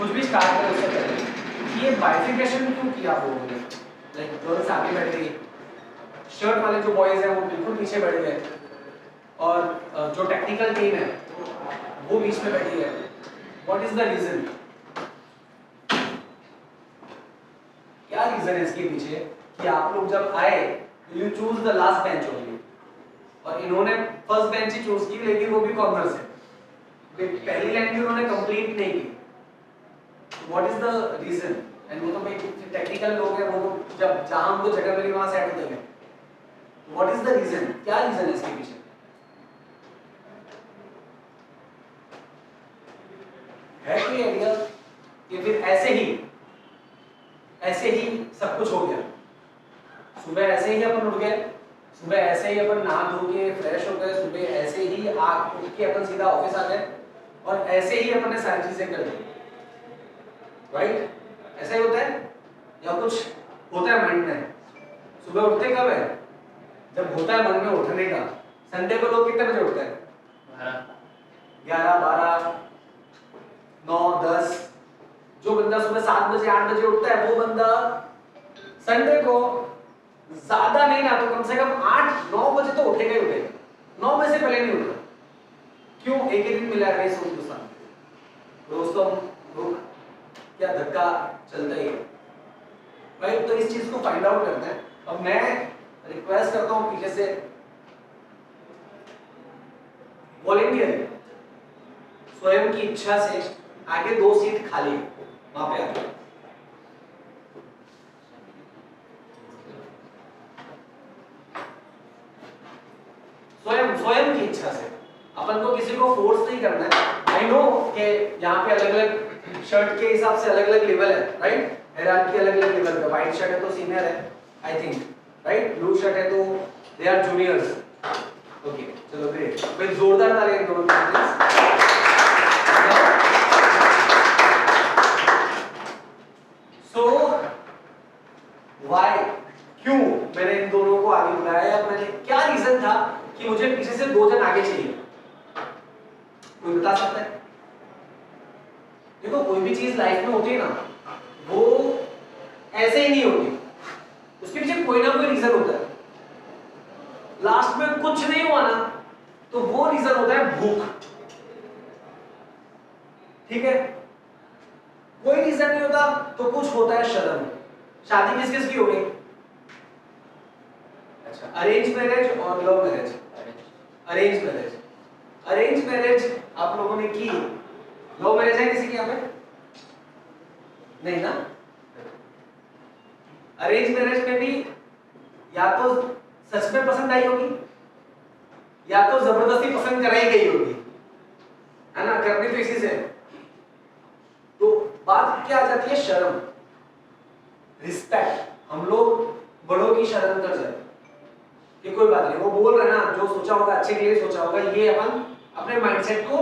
कुछ भी स्टार्ट करें उससे पहले ये बाइफिकेशन क्यों किया आप लोगों ने? लाइक गर्ल्स आगे बैठ गई, शर्ट वाले जो बॉयज हैं वो बिल्कुल पीछे बैठ गए और जो टेक्निकल टीम है वो बीच में बैठी है। What is the reason? क्या रीजन है इसके पीछे कि आप लोग जब आए you choose the last bench only, और इन्होंने फर्स्ट बेंच ही चूज की, लेकिन वो भी कॉर्नर से, पहली लाइन भी उन्होंने कंप्लीट नहीं की। What is the reason? And वो तो भाई टेक्निकल लोग हैं, वो तो जब जहां उनको जगह मिली वहां सेट होते हैं। What is the reason? क्या रीजन है इसके पीछे? है कोई आइडिया? कि फिर ऐसे ही सब कुछ हो गया, सुबह ऐसे ही अपन उठ गए, सुबह ऐसे ही अपन नहा धो के फ्रेश हो गए, सुबह ऐसे ही आग उठ के अपन सीधा ऑफिस आ गए और ऐसे ही अपन ने सारी चीजें कर ली, राइट? ऐसा ही होता है या कुछ होता है माइंड में? सुबह उठते कब है? जब होता है मन में उठने का। संडे को लोग कितने बजे उठते हैं? 11, 12, 9, 10। जो बंदा सुबह 7 बजे 8 बजे उठता है वो बंदा संडे को ज्यादा नहीं ना तो कम से कम 8-9 बजे तो उठेगा ही उठेगा। 9 बजे से पहले नहीं उठता। क्यों? एक ही दिन मिला है इस हिंदुस्तान में, रोज तो क्या धक्का चलता ही है, राइट? तो इस चीज को फाइंड आउट करते हैं। अब मैं रिक्वेस्ट करता हूं पीछे से वॉलेंटियर स्वयं की इच्छा से आगे 2 सीट खाली है, वहां पे आके स्वयं की इच्छा से। अपन को किसी को फोर्स नहीं करना है। आई नो कि यहाँ पे अलग अलग शर्ट के हिसाब से अलग अलग लेवल है, राइट? हायरार्की अलग अलग लेवल पे। व्हाइट शर्ट है तो सीनियर है I think, right? Blue shirt है तो दे आर जूनियर्स। ओके चलो ग्रेट, फिर जोरदार ताली इन दोनों के लिए। सो व्हाई, क्यों मैंने इन दोनों को आगे बुलाया या मैंने क्या रीजन था कि मुझे पीछे से 2 जन आगे चाहिए? कोई बता सकता है? देखो कोई भी चीज लाइफ में होती है ना वो ऐसे ही नहीं होती, उसके पीछे कोई ना कोई रीजन होता है। लास्ट में कुछ नहीं हुआ ना तो वो रीजन होता है भूख, ठीक है? कोई रीजन नहीं होता तो कुछ होता है शर्म। शादी किस किस की हो गई? अच्छा, अरेंज मैरिज और लव मैरिज। अरेंज मैरिज आप लोगों ने की, लव मैरिज है किसी की यहाँ पे? नहीं ना? अरेंज मैरिज में भी या तो सच में पसंद आई होगी या तो जबरदस्ती पसंद कराई गई होगी, है ना? करनी तो इसी से। तो बात क्या आ जाती है? शर्म, रिस्पेक्ट। हम लोग बड़ों की शर्म कर जाते कि कोई बात नहीं, वो बोल रहे ना, जो सोचा होगा अच्छे के लिए सोचा होगा, ये अपन अपने माइंडसेट को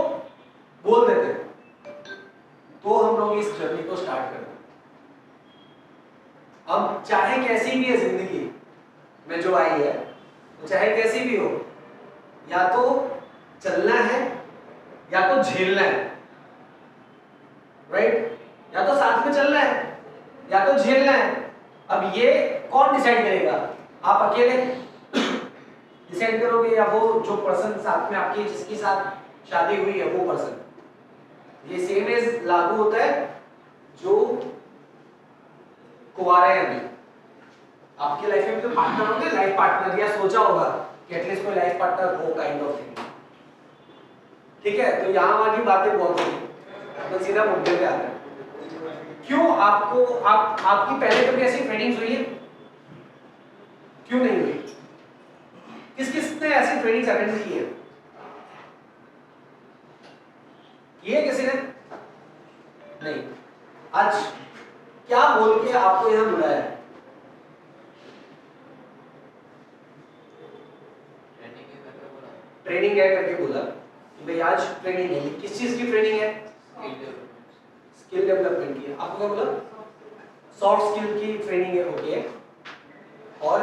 बोल देते हैं। तो हम लोग इस जर्नी को स्टार्ट करते हैं। अब चाहे कैसी भी है जिंदगी में जो आई है, तो चाहे कैसी भी हो, या तो चलना है या तो झेलना है, राइट? या तो साथ में चलना है या तो झेलना है। अब ये कौन डिसाइड करेगा? आप अकेले डिसाइड करोगे या वो जो पर्सन साथ में आपकी जिसकी साथ शादी हुई है वो पर्सन? ये सेम एज लागू होता है जो कुंवारा है अभी। आपकी लाइफ में तो पार्टनर होंगे, लाइफ पार्टनर, या सोचा होगा कि एटलीस्ट कोई लाइफ पार्टनर हो, काइंड ऑफ थिंग, ठीक है? तो यहाँ वहां की बातें बहुत होगी, तो सीधा मुद्दे पे आते हैं। क्यों आपको आपकी पहले कभी ऐसी ट्रेनिंग्स हुई है? क्यों नहीं हुई? किस किस ने ऐसी ट्रेनिंग्स अटेंड की है? किसी ने? नहीं। आज क्या बोल के आपको यहां बुलाया है? ट्रेनिंग है करके बोला कि भाई आज ट्रेनिंग है। किस चीज की ट्रेनिंग है? स्किल डेवलपमेंट की। आपको क्या बोला? सॉफ्ट स्किल की ट्रेनिंग है, ओके। और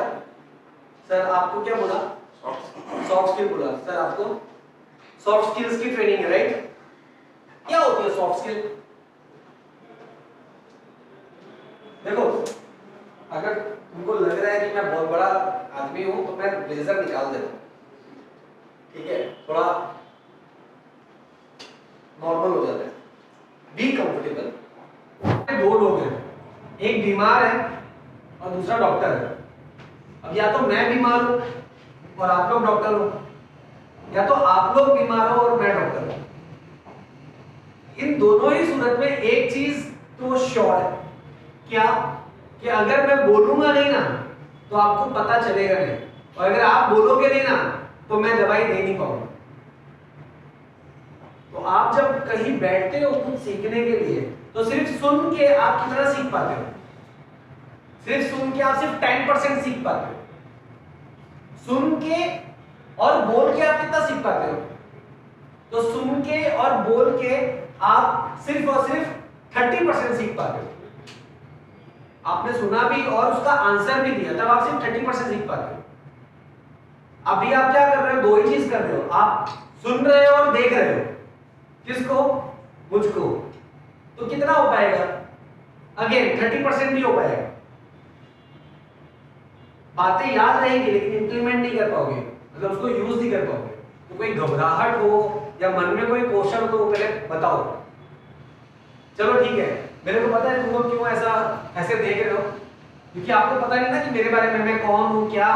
सर आपको क्या बोला? सॉफ्ट स्किल बोला सर आपको। सॉफ्ट स्किल्स की ट्रेनिंग है, राइट? क्या होती है सॉफ्ट स्किल? देखो अगर तुमको लग रहा है कि मैं बहुत बड़ा आदमी हूं तो मैं ब्लेजर निकाल देता हूं, ठीक है, थोड़ा नॉर्मल हो जाता है, बी कंफर्टेबल। दो लोग हैं, एक बीमार है और दूसरा डॉक्टर है। अब या तो मैं बीमार हूं और आप लोग डॉक्टर हो, या तो आप लोग बीमार हो और मैं डॉक्टर हूं। इन दोनों ही सूरत में एक चीज तो श्योर है, क्या कि अगर मैं बोलूंगा नहीं ना तो आपको पता चलेगा नहीं, और अगर आप बोलोगे नहीं ना तो मैं दवाई दे नहीं पाऊंगा। तो आप जब कहीं बैठते हो कुछ सीखने के लिए तो सिर्फ सुन के आप कितना सीख पाते हो? सिर्फ सुन के आप सिर्फ 10% सीख पाते हो। सुन के और बोल के आप कितना सीख पाते हो? तो सुन के और बोल के आप सिर्फ और सिर्फ 30% सीख पाते हो। आपने सुना भी और उसका आंसर भी दिया, तब आप सिर्फ 30% सीख पाते हो। अभी आप क्या कर रहे हो? दो ही चीज कर रहे हो, आप सुन रहे हो और देख रहे हो। किसको? मुझको। तो कितना हो पाएगा? अगेन 30% भी हो पाएगा। बातें याद रहेंगी लेकिन इंप्लीमेंट नहीं कर पाओगे, मतलब उसको यूज नहीं कर पाओगे। तो कोई घबराहट हो या मन में कोई क्वेश्चन हो तो वो पहले बताओ। चलो ठीक है, मेरे को पता है तुम लोग क्यों ऐसे देख रहे हो, क्योंकि आपको पता नहीं ना कि मेरे बारे में मैं कौन हूँ, क्या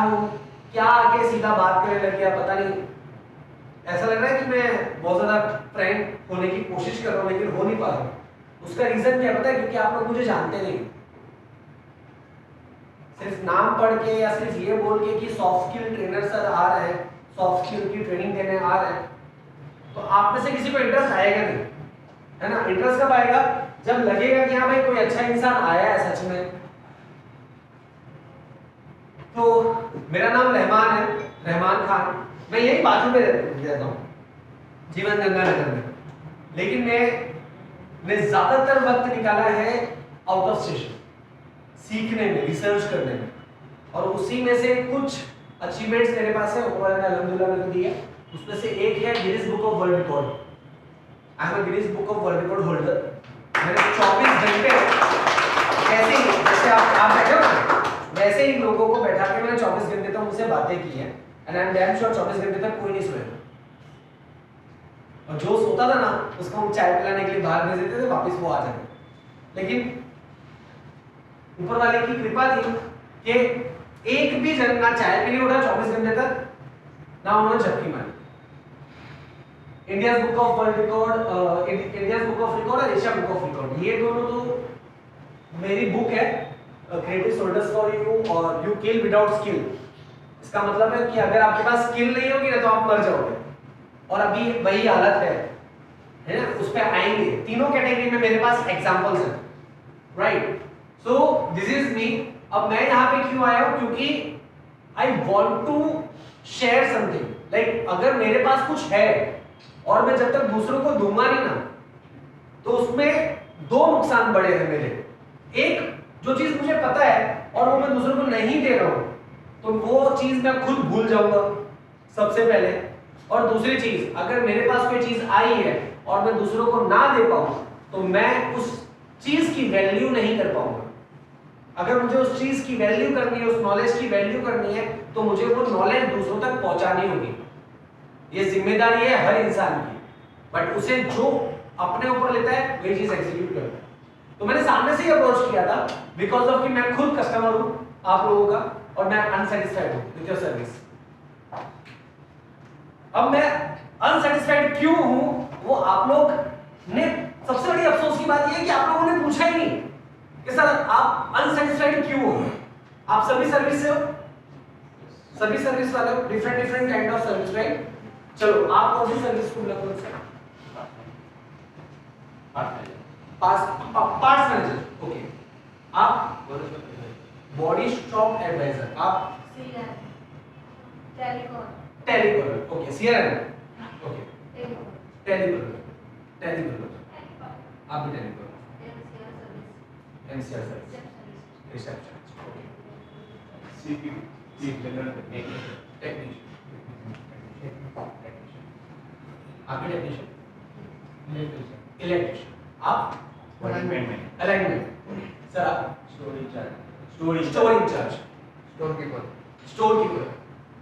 आके सीधा बात करने लग गया, पता नहीं। ऐसा लग रहा है कि मैं बहुत ज्यादा फ्रेंड होने की कोशिश कर रहा हूँ लेकिन हो नहीं पा रहा हूँ। उसका रीजन क्या पता है? क्योंकि आप लोग मुझे जानते नहीं। सिर्फ नाम पढ़ के या सिर्फ ये बोल के कि सॉफ्ट स्किल ट्रेनर सर आ रहे हैं, सॉफ्ट स्किल की ट्रेनिंग देने आ रहे हैं, तो आप में से किसी को इंटरेस्ट आएगा नहीं, है ना? इंटरेस्ट कब आएगा? जब लगेगा कि हाँ भाई कोई अच्छा इंसान आया है सच में। तो मेरा नाम रहमान है, रहमान खान। मैं यही बाजू में रहता हूँ, जीवन गंगा नगर में, लेकिन मैंने ज्यादातर वक्त निकाला है आउट ऑफ स्टेशन, सीखने में, रिसर्च करने में, और उसी में से कुछ अचीवमेंट्स मेरे पास है, ऊपर ने अल्हम्दुलिल्लाह मेरे को दिया। उसमें से एक है Guinness book of world record. I am a Guinness book of world record holder. मैंने 24 घंटे ऐसे ही, जैसे आप बैठे हो ना, वैसे ही लोगों को बैठा के मैंने 24 घंटे तक उनसे बातें की हैं, and I am damn sure 24 घंटे तक कोई नहीं सोएगा। और जो सोता था ना उसको हम चाय पिलाने के लिए बाहर भेज देते थे, वापस वो आ जाते। लेकिन ऊपर वाले की कृपा थी कि एक भी जन ना चाय पीने उठा 24 घंटे तक, ना उन्होंने झपकी मारी। India book of world record, India book of record और एशिया बुक ऑफ रिकॉर्ड, ये दोनों तो मेरी बुक है, क्रिएटिव सोल्जर्स फॉर यू और यू किल विदाउट स्किल। इसका मतलब है कि अगर आपके पास स्किल नहीं होगी ना तो आप मर जाओगे, और अभी वही हालत है ना? उस पे आएंगे। तीनों कैटेगरी में मेरे पास एग्जांपल्स हैं, right? So this is me. अब मैं यहाँ पे क्यों आया हूँ? क्योंकि I want to share something. Like अगर मेरे पास कुछ है और मैं जब तक दूसरों को दूंगा नहीं ना, तो उसमें दो नुकसान बड़े हैं मेरे। एक, जो चीज मुझे पता है और वो मैं दूसरों को नहीं दे रहा हूं, तो वो चीज मैं खुद भूल जाऊंगा सबसे पहले। और दूसरी चीज, अगर मेरे पास कोई चीज आई है और मैं दूसरों को ना दे पाऊं तो मैं उस चीज की वैल्यू नहीं कर पाऊंगा। अगर मुझे उस चीज की वैल्यू करनी है, उस नॉलेज की वैल्यू करनी है, तो मुझे वो नॉलेज दूसरों तक पहुंचानी होगी। ये जिम्मेदारी है हर इंसान की, बट उसे जो अपने ऊपर लेता है वही चीज एग्जीक्यूट करता है। तो मैंने सामने से ही अप्रोच किया था बिकॉज ऑफ कि मैं खुद कस्टमर हूं आप लोगों का, और मैं अनसेटिस्फाइड हूं विद योर सर्विस। अब मैं अनसेटिस्फाइड क्यों हूं, वो आप लोग ने, सबसे बड़ी अफसोस की बात यह है कि आप लोगों ने पूछा ही नहीं कि सर आप अनसेटिस्फाइड क्यों हो। आप सभी सर्विस से हो, सभी सर्विस वाले हो, different kind of service, right? चलो आप कौन सी सर्विस को लगो सर? Parts manager, okay. आप बॉडी शॉप एडवाइजर, आप telecaller, okay. CRM, okay. Telecaller, आप भी telecaller, NCR service, reception, okay. CP, technician, आप भी टेक्नीशियन, इलेक्ट्रिशियन, आप अलाइनमेंट, सर आप store incharge, store incharge, storekeeper,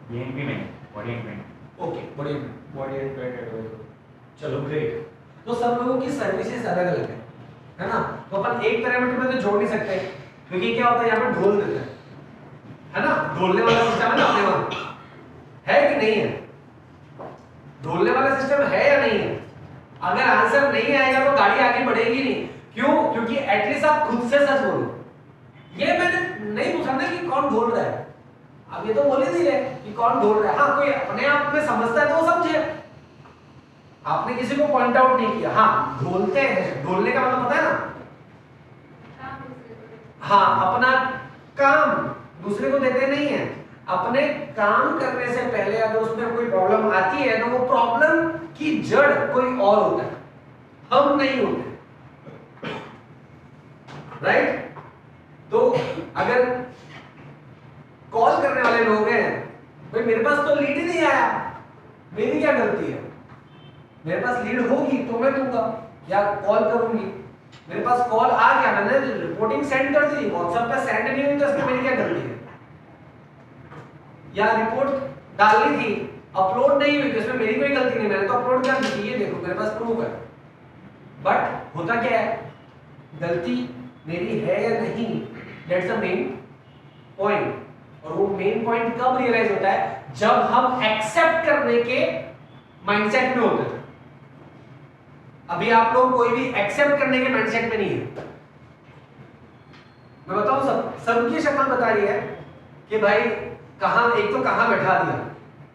BNP में body and paint, okay body body and paint advisor. चलो great. तो सब लोगों की सर्विसेज अलग अलग है ना? तो अपन एक पैरामीटर में तो जोड़ नहीं सकते क्योंकि क्या होता है यहाँ पे ढोल देते हैं, है ना? ढोलने वाला सिस्टम है ना अपने वहां, है कि नहीं है? ढोलने वाला सिस्टम है या नहीं है? अगर आंसर नहीं आएगा तो गाड़ी आगे बढ़ेगी नहीं। क्यों? क्योंकि एटलीस्ट आप खुद से सच बोलो। ये मैंने नहीं पूछा ना कि कौन ढोल रहा है, अब ये तो बोल ही दिए कि कौन ढोल रहा है। हाँ, कोई अपने आप में समझता है तो वो समझे, आपने किसी को पॉइंट आउट नहीं किया। हाँ, ढोलते हैं, ढोलने का मतलब पता है ना? हाँ, अपना काम दूसरे को देते नहीं है। अपने काम करने से पहले अगर उसमें कोई प्रॉब्लम आती है तो वो प्रॉब्लम की जड़ कोई और होता है, हम नहीं होते, राइट? तो अगर कॉल करने वाले लोग हैं, भाई मेरे पास तो लीड ही नहीं आया, मेरी क्या गलती है? मेरे पास लीड होगी तो मैं दूंगा या कॉल करूंगी। मेरे पास कॉल आ गया, मैंने रिपोर्टिंग सेंड कर दी, व्हाट्सएप पे सेंड नहीं हुई तो इसमें मेरी क्या गलती है? या रिपोर्ट डालनी थी, अपलोड नहीं हुई तो इसमें मेरी कोई गलती नहीं, मैंने तो अपलोड कर दी थी, ये देखो मेरे पास प्रूफ है। बट होता क्या है, गलती मेरी है या नहीं, दैट्स द मेन पॉइंट। और वो मेन पॉइंट कब रियलाइज होता है? जब हम एक्सेप्ट करने के माइंडसेट में होते हैं। अभी आप लोग कोई भी एक्सेप्ट करने के माइंडसेट में नहीं है। मैं बताऊं, सबकी शक्ल बता रही है कि भाई कहां, एक तो कहां बैठा दिया,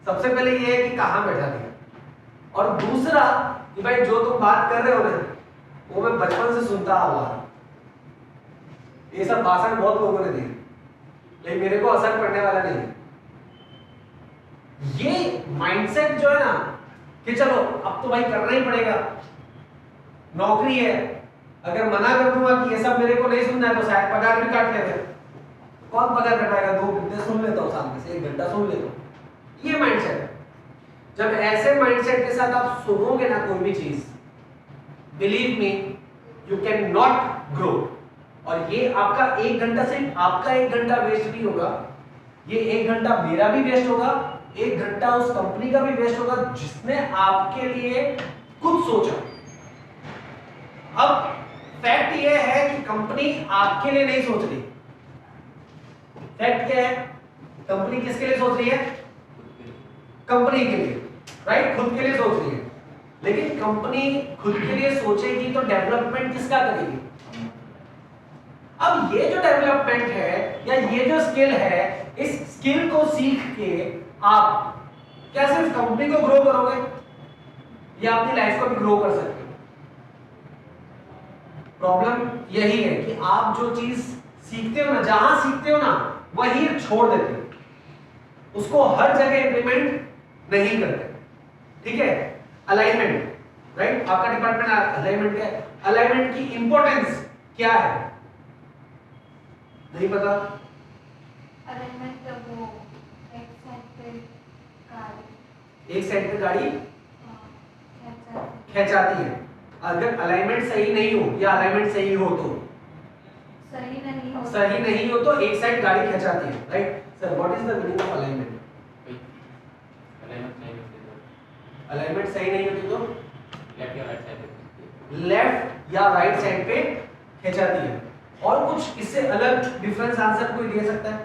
सबसे पहले ये है कि कहां बैठा दिया, और दूसरा कि भाई जो तुम बात कर रहे हो ना वो मैं बचपन से सुनता आ रहा हूं। ये सब भाषण बहुत लोगों ने दिए लेकिन मेरे को असर पड़ने वाला नहीं है। ये माइंडसेट जो है ना कि चलो अब तो भाई करना ही पड़ेगा, नौकरी है, अगर मना कर दूंगा कि ये सब मेरे को नहीं सुनना है तो शायद पगार भी काट लेते। कौन पगार कटाएगा? 2 घंटे सुन लेता हूं सामने से, 1 घंटा सुन लेता हूं। ये माइंडसेट है। जब ऐसे माइंडसेट के साथ आप सुनोगे ना कोई भी चीज, believe me you can not grow. और ये आपका 1 घंटा, सिर्फ आपका 1 घंटा वेस्ट नहीं होगा, ये 1 घंटा मेरा भी वेस्ट होगा, 1 घंटा उस कंपनी का भी वेस्ट होगा जिसने आपके लिए कुछ सोचा। अब फैक्ट ये है कि कंपनी आपके लिए नहीं सोच रही। फैक्ट क्या है? कंपनी किसके लिए सोच रही है? कंपनी के लिए, राइट? खुद के लिए सोच रही है। लेकिन कंपनी खुद के लिए सोचेगी तो डेवलपमेंट किसका करेगी? अब ये जो डेवलपमेंट है या ये जो स्किल है, इस स्किल को सीख के आप क्या सिर्फ कंपनी को ग्रो करोगे या अपनी लाइफ को भी ग्रो कर सकते हो? प्रॉब्लम यही है कि आप जो चीज सीखते हो ना, जहां सीखते हो ना वही छोड़ देते हो, उसको हर जगह इंप्लीमेंट नहीं करते। ठीक है? Alignment, right? आपका डिपार्टमेंट अलाइनमेंट क्या है? अलाइनमेंट की इंपॉर्टेंस क्या है? नहीं पता? अलाइनमेंट जब वो एक साइड पे गाड़ी खिंचाती है। अगर अलाइनमेंट सही नहीं हो या अलाइनमेंट सही हो तो सही नहीं हो तो एक साइड गाड़ी खिंचाती है, right? Sir what is the meaning of alignment? Alignment सही नहीं होती तो लेफ्ट या राइट साइड पे खिंचाती है। और कुछ इससे अलग डिफरेंस आंसर कोई दे सकता है?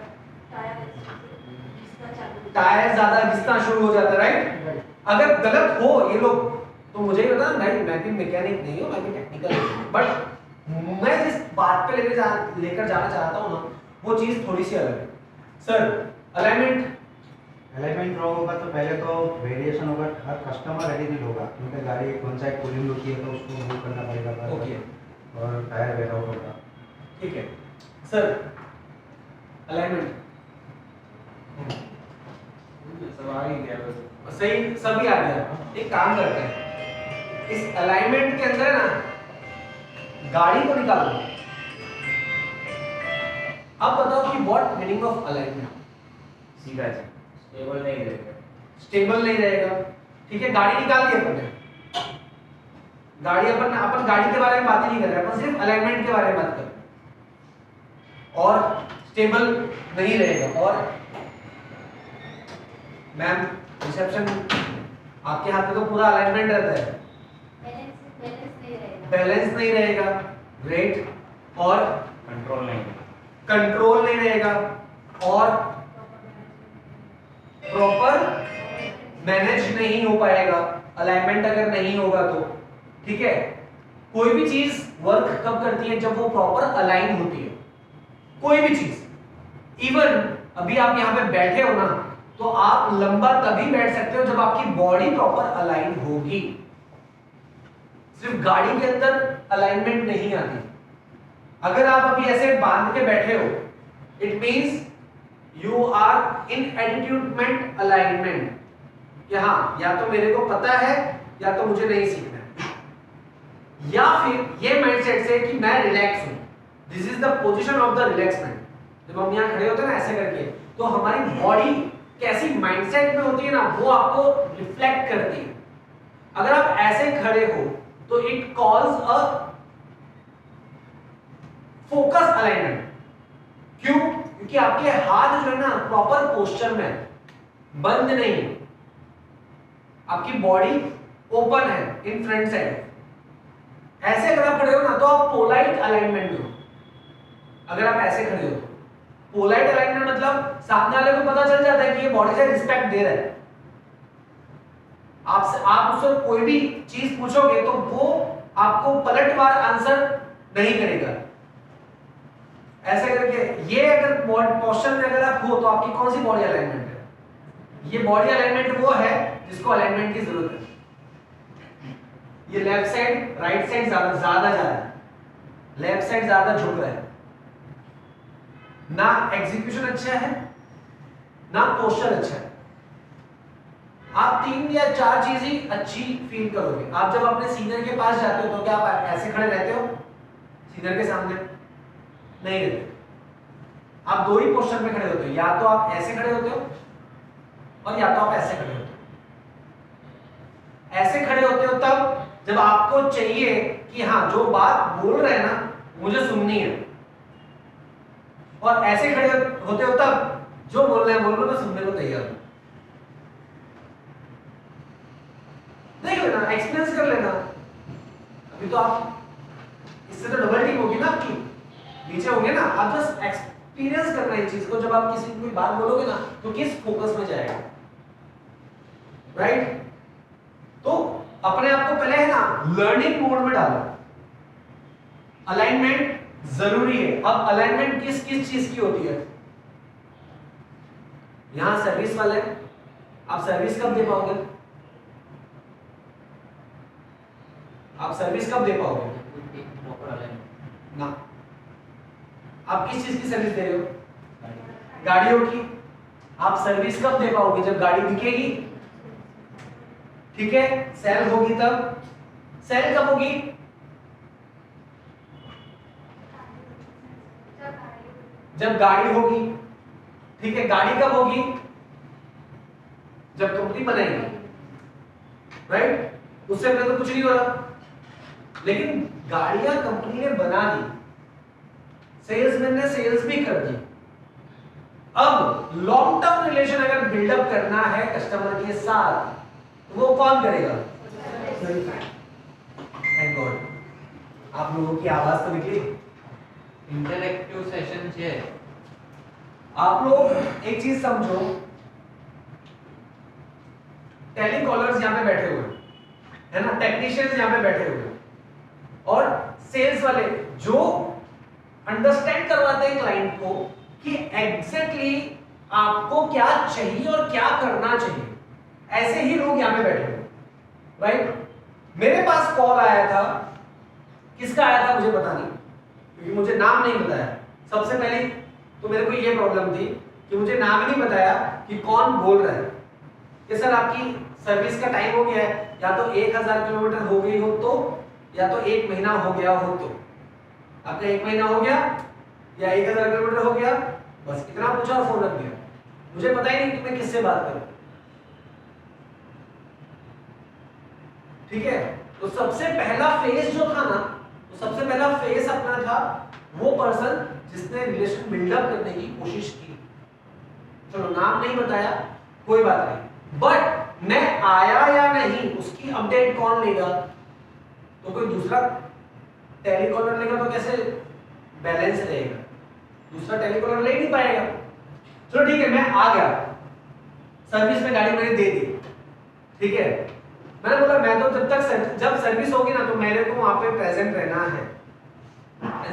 टायर ज्यादा घिसना शुरू हो जाता है, राइट? अगर गलत हो ये लोग तो मुझे ही बता, मैं भी मैकेनिक नहीं हूं, मैं भी टेक्निकल हूं, बट मैं जिस बात पे लेकर जाना चाहता हूं ना वो चीज थोड़ी सी अलग है। सर अलाइनमेंट रॉन्ग होगा तो पहले तो वेरिएशन होगा, हर कस्टमर रेडी होगा क्योंकि गाड़ी वन साइड कूलिंग होती है तो उसको मूव करना पड़ेगा। ओके, और टायर वेयर आउट होगा। ठीक है सर। अलाइनमेंट सही, सभी आ गया। एक काम करते हैं, इस अलाइनमेंट के अंदर ना गाड़ी को निकाल दो। अब बताओ कि व्हाट मीनिंग ऑफ अलाइनमेंट? सीधा है, स्टेबल नहीं रहेगा। स्टेबल नहीं रहेगा, ठीक है? गाड़ी निकाल दी अपन ने, गाड़ी अपन गाड़ी के बारे में बात ही नहीं कर रहे, अपन सिर्फ अलाइनमेंट के बारे में बात कर रहे हैं। और स्टेबल नहीं रहेगा। और मैम रिसेप्शन आपके हाथ में तो पूरा अलाइनमेंट रहता है, बैलेंस नहीं रहेगा। ग्रेट। और कंट्रोल नहीं, कंट्रोल नहीं रहेगा और प्रॉपर मैनेज नहीं हो पाएगा अलाइनमेंट अगर नहीं होगा तो। ठीक है, कोई भी चीज वर्क कब करती है, जब वो प्रॉपर अलाइन होती है। कोई भी चीज, इवन अभी आप यहां पे बैठे हो ना, तो आप लंबा तभी बैठ सकते हो जब आपकी बॉडी प्रॉपर अलाइन होगी। सिर्फ गाड़ी के अंदर अलाइनमेंट नहीं आती। अगर आप अभी ऐसे बांध के बैठे हो, it means you are in एटीट्यूडमेंट अलाइनमेंट, कि हाँ या तो मेरे को पता है या तो मुझे नहीं सीखना है, या फिर ये माइंडसेट से कि मैं रिलैक्स हूं। This is the position of the relaxment. जब हम यहां खड़े होते हैं ना ऐसे करके, तो हमारी बॉडी कैसी माइंडसेट में होती है ना, वो आपको रिफ्लेक्ट करती है। अगर आप ऐसे खड़े हो तो it calls a focus alignment. क्यों? क्योंकि आपके हाथ जो है ना प्रॉपर पोस्चर में है, बंद नहीं, आपकी बॉडी ओपन है इन फ्रंट साइड। ऐसे अगर आप खड़े हो ना तो आप पोलाइट अलाइनमेंट में हो। अगर आप ऐसे खड़े हो तो पोलाइट अलाइनमेंट मतलब सामने वाले को पता चल जाता है कि ये बॉडी से रिस्पेक्ट दे रहा है। आप उससे कोई भी चीज पूछोगे तो वो आपको पलटवार आंसर नहीं करेगा। ऐसे करके ये अगर पोस्चर में अगर आप हो तो आपकी कौन सी बॉडी अलाइनमेंट है? ये बॉडी अलाइनमेंट वो है जिसको अलाइनमेंट की जरूरत है। ये लेफ्ट साइड राइट साइड ज्यादा जा रहा है, लेफ्ट साइड ज्यादा झुक रहा है, ना एग्जीक्यूशन अच्छा है ना पोस्चर अच्छा है। आप 3 या 4 चीज ही अच्छी फील करोगे। आप जब अपने सीनियर के पास जाते हो तो क्या आप ऐसे खड़े रहते हो सीनियर के सामने? नहीं रहते। आप 2 ही पोस्चर में खड़े होते हो, या तो आप ऐसे खड़े होते हो और या तो आप ऐसे खड़े होते हो। ऐसे खड़े होते हो तब जब आपको चाहिए कि हाँ जो बात बोल रहे हैं ना मुझे सुननी है, और ऐसे खड़े होते हो तब जो बोल रहे हैं मैं सुनने को तैयार हूं। देख लेना, एक्सपीरियंस कर लेना। अभी तो आप इससे तो डबल टीम होगी ना आपकी, नीचे होंगे ना। आप बस एक्सपीरियंस करना है चीज को। जब आप किसी को कोई बात बोलोगे ना तो किस फोकस में जाएगा, राइट? तो अपने आप को पहले है ना लर्निंग मोड में डालो। अलाइनमेंट जरूरी है। अब अलाइनमेंट किस किस चीज की होती है? यहां सर्विस वाले, आप सर्विस कब दे पाओगे? आप सर्विस कब दे पाओगे ना? आप किस चीज की सर्विस दे रहे हो? गाड़ियों की। आप सर्विस कब दे पाओगे? जब गाड़ी दिखेगी। ठीक है, सेल होगी तब। सेल कब होगी? जब गाड़ी होगी। ठीक है, गाड़ी कब होगी? जब कंपनी बनाएगी, राइट? उससे पहले तो कुछ नहीं हो रहा। लेकिन गाड़ियां कंपनी ने बना दी, सेल्समैन ने सेल्स भी कर दी। अब लॉन्ग टर्म रिलेशन अगर बिल्डअप करना है कस्टमर के साथ तो वो कौन करेगा? थैंक गॉड, आप लोगों की आवाज तो निकली। इंटरैक्टिव सेशन છે। आप लोग एक चीज समझो, टेलीकॉलर्स यहां पे बैठे हुए है ना, टेक्नीशियंस यहां पे बैठे हुए, और सेल्स वाले जो अंडरस्टैंड करवाते हैं क्लाइंट को कि एग्जैक्टली आपको क्या चाहिए और क्या करना चाहिए। ऐसे ही लोग यहां पे बैठे हुए, राइट? मेरे पास कॉल आया था, किसका आया था मुझे पता नहीं, क्योंकि मुझे नाम नहीं बताया। सबसे पहले तो मेरे को ये प्रॉब्लम थी कि मुझे नाम ही नहीं बताया कि कौन बोल रहा है। कि सर आपकी सर्विस का टाइम हो गया है, या तो 1000 किलोमीटर हो गई हो तो, या तो 1 महीना हो गया हो तो। आपका 1 महीना हो गया या 1000 किलोमीटर हो गया, बस इतना पूछा और फोन रख दिया। मुझे पता ही नहीं कि मैं किससे बात करूं। ठीक है, तो सबसे पहला फेज जो था ना, तो सबसे पहला फेज अपना था वो पर्सन जिसने रिलेशन बिल्डअप करने की कोशिश की, चलो नाम नहीं बताया कोई बात नहीं, बट मैं आया या नहीं उसकी अपडेट कौन लेगा? तो कोई दूसरा टेलीकॉलर लेगा तो कैसे बैलेंस रहेगा? दूसरा टेलीकॉलर ले नहीं पाएगा। चलो ठीक है, मैं आ गया, सर्विस में गाड़ी मैंने दे दी, ठीक है, मैंने बोला मैं तो जब सर्विस होगी ना तो मेरे को वहां पे प्रेजेंट रहना है।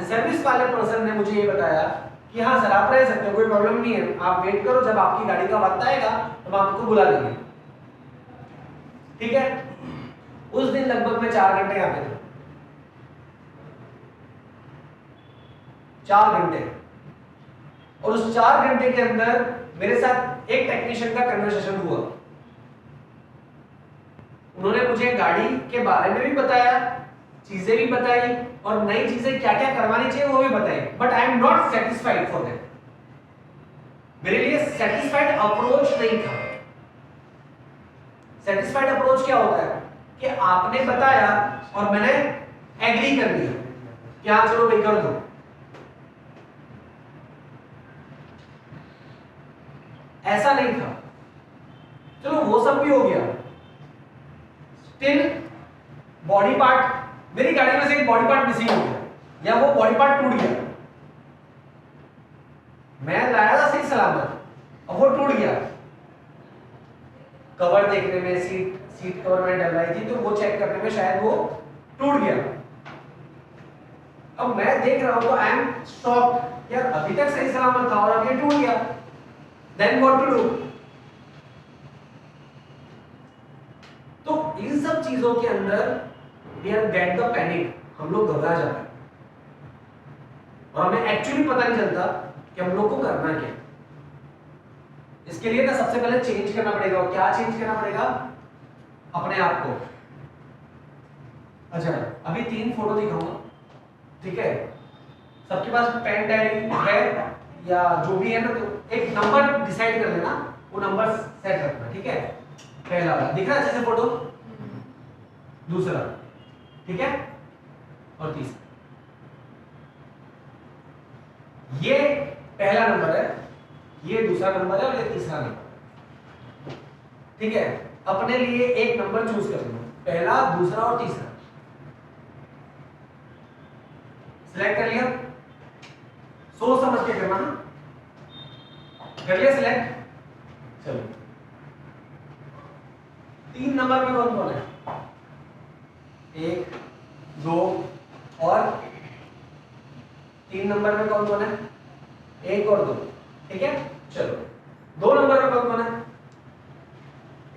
सर्विस वाले पर्सन ने मुझे ये बताया कि हाँ सर आप रह सकते हो, कोई प्रॉब्लम नहीं है, आप वेट करो, जब आपकी गाड़ी का वक्त आएगा तो हम आपको बुला लेंगे, ठीक है। उस दिन लगभग मैं 4 घंटे यहाँ पे था, 4 घंटे, और उस 4 घंटे के अंदर मेरे साथ एक टेक्नीशियन का कन्वर्सेशन हुआ। उन्होंने मुझे गाड़ी के बारे में भी बताया, चीजें भी बताई, और नई चीजें क्या क्या करवानी चाहिए वो भी बताई, but I am not satisfied for that. मेरे लिए सेटिस्फाइड अप्रोच नहीं था। सेटिस्फाइड अप्रोच क्या होता है कि आपने बताया और मैंने एग्री कर लिया कि हाँ चलो भाई कर दो। ऐसा नहीं था। चलो वो सब भी हो गया, स्टिल बॉडी पार्ट, मेरी गाड़ी में से एक बॉडी पार्ट मिसिंग हो गया या वो बॉडी पार्ट टूट गया, मैं लाया था सही सलामत, अब वो टूट गया। कवर देखने में, सीट कवर में डलवाई थी तो वो चेक करने में शायद वो टूट गया। अब मैं देख रहा हूं तो आई एम शॉक्ड, यार अभी तक सही सलामत था और अब ये टूट गया, देन व्हाट टू डू? तो इन सब चीजों के अंदर we are get the panic, हम लोग घबरा जाते हैं और हमें एक्चुअली पता नहीं चलता कि हम लोग को करना क्या। इसके लिए ना सबसे पहले चेंज करना पड़ेगा, और क्या चेंज करना पड़ेगा? अपने आप को। अच्छा अभी 3 फोटो दिखाऊंगा, ठीक है, सबके पास पेन डायरी है या जो भी है ना, तो एक नंबर डिसाइड कर लेना, वो नंबर सेट रखना, ठीक है। पहला वाला दिख रहा है अच्छे से फोटो, दूसरा, ठीक है, और तीसरा। ये पहला नंबर है, ये दूसरा नंबर है और ये तीसरा नंबर, ठीक है। अपने लिए एक नंबर चूज कर लो, पहला, दूसरा और तीसरा। सिलेक्ट कर लिया, सोच समझ के करना, कर लिया सिलेक्ट। चलो 3 नंबर में कौन कौन है? 1 2 और 3 नंबर में कौन कौन है? 1 और 2, ठीक है। चलो 2 नंबर में कौन कौन है?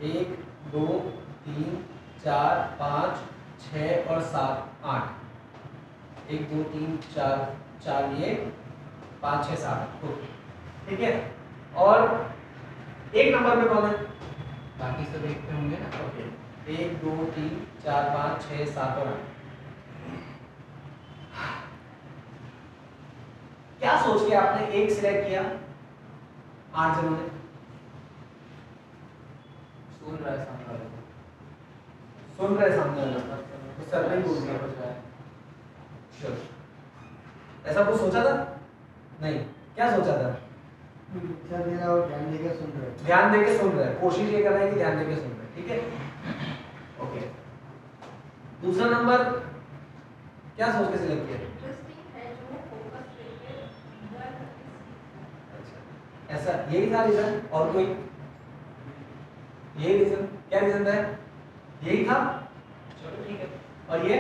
1 2 3 4 5 6 और 7 8, 1 2 3 4 4 ये 5 6 7, ठीक है। और 1 नंबर में कौन है? बाकी सब एक पे होंगे ना। ओके, 1 2 3 4 5 6 7 और 8। क्या सोच के आपने 1 सिलेक्ट किया? 8 जनों ने सुन रहा है सामने वाले को। सुन रहे सामने वाला, तो सर नहीं बोल दिया। चलो ऐसा कुछ सोचा था? नहीं, क्या सोचा था? पिक्चर दे रहा हो, ध्यान देके सुन रहे हो। ध्यान देके सुन रहे हैं, कोशिश ये कर रहे हैं कि ध्यान देके सुन रहे हैं, ठीक है। ओके, दूसरा नंबर क्या सोच के सिलेक्ट किया? इंटरेस्टिंग है जो फोकस करके अच्छा, ऐसा यही था रीजन? और कोई? यही रीजन? क्या रीजन था? यही था? चलो ठीक है। और ये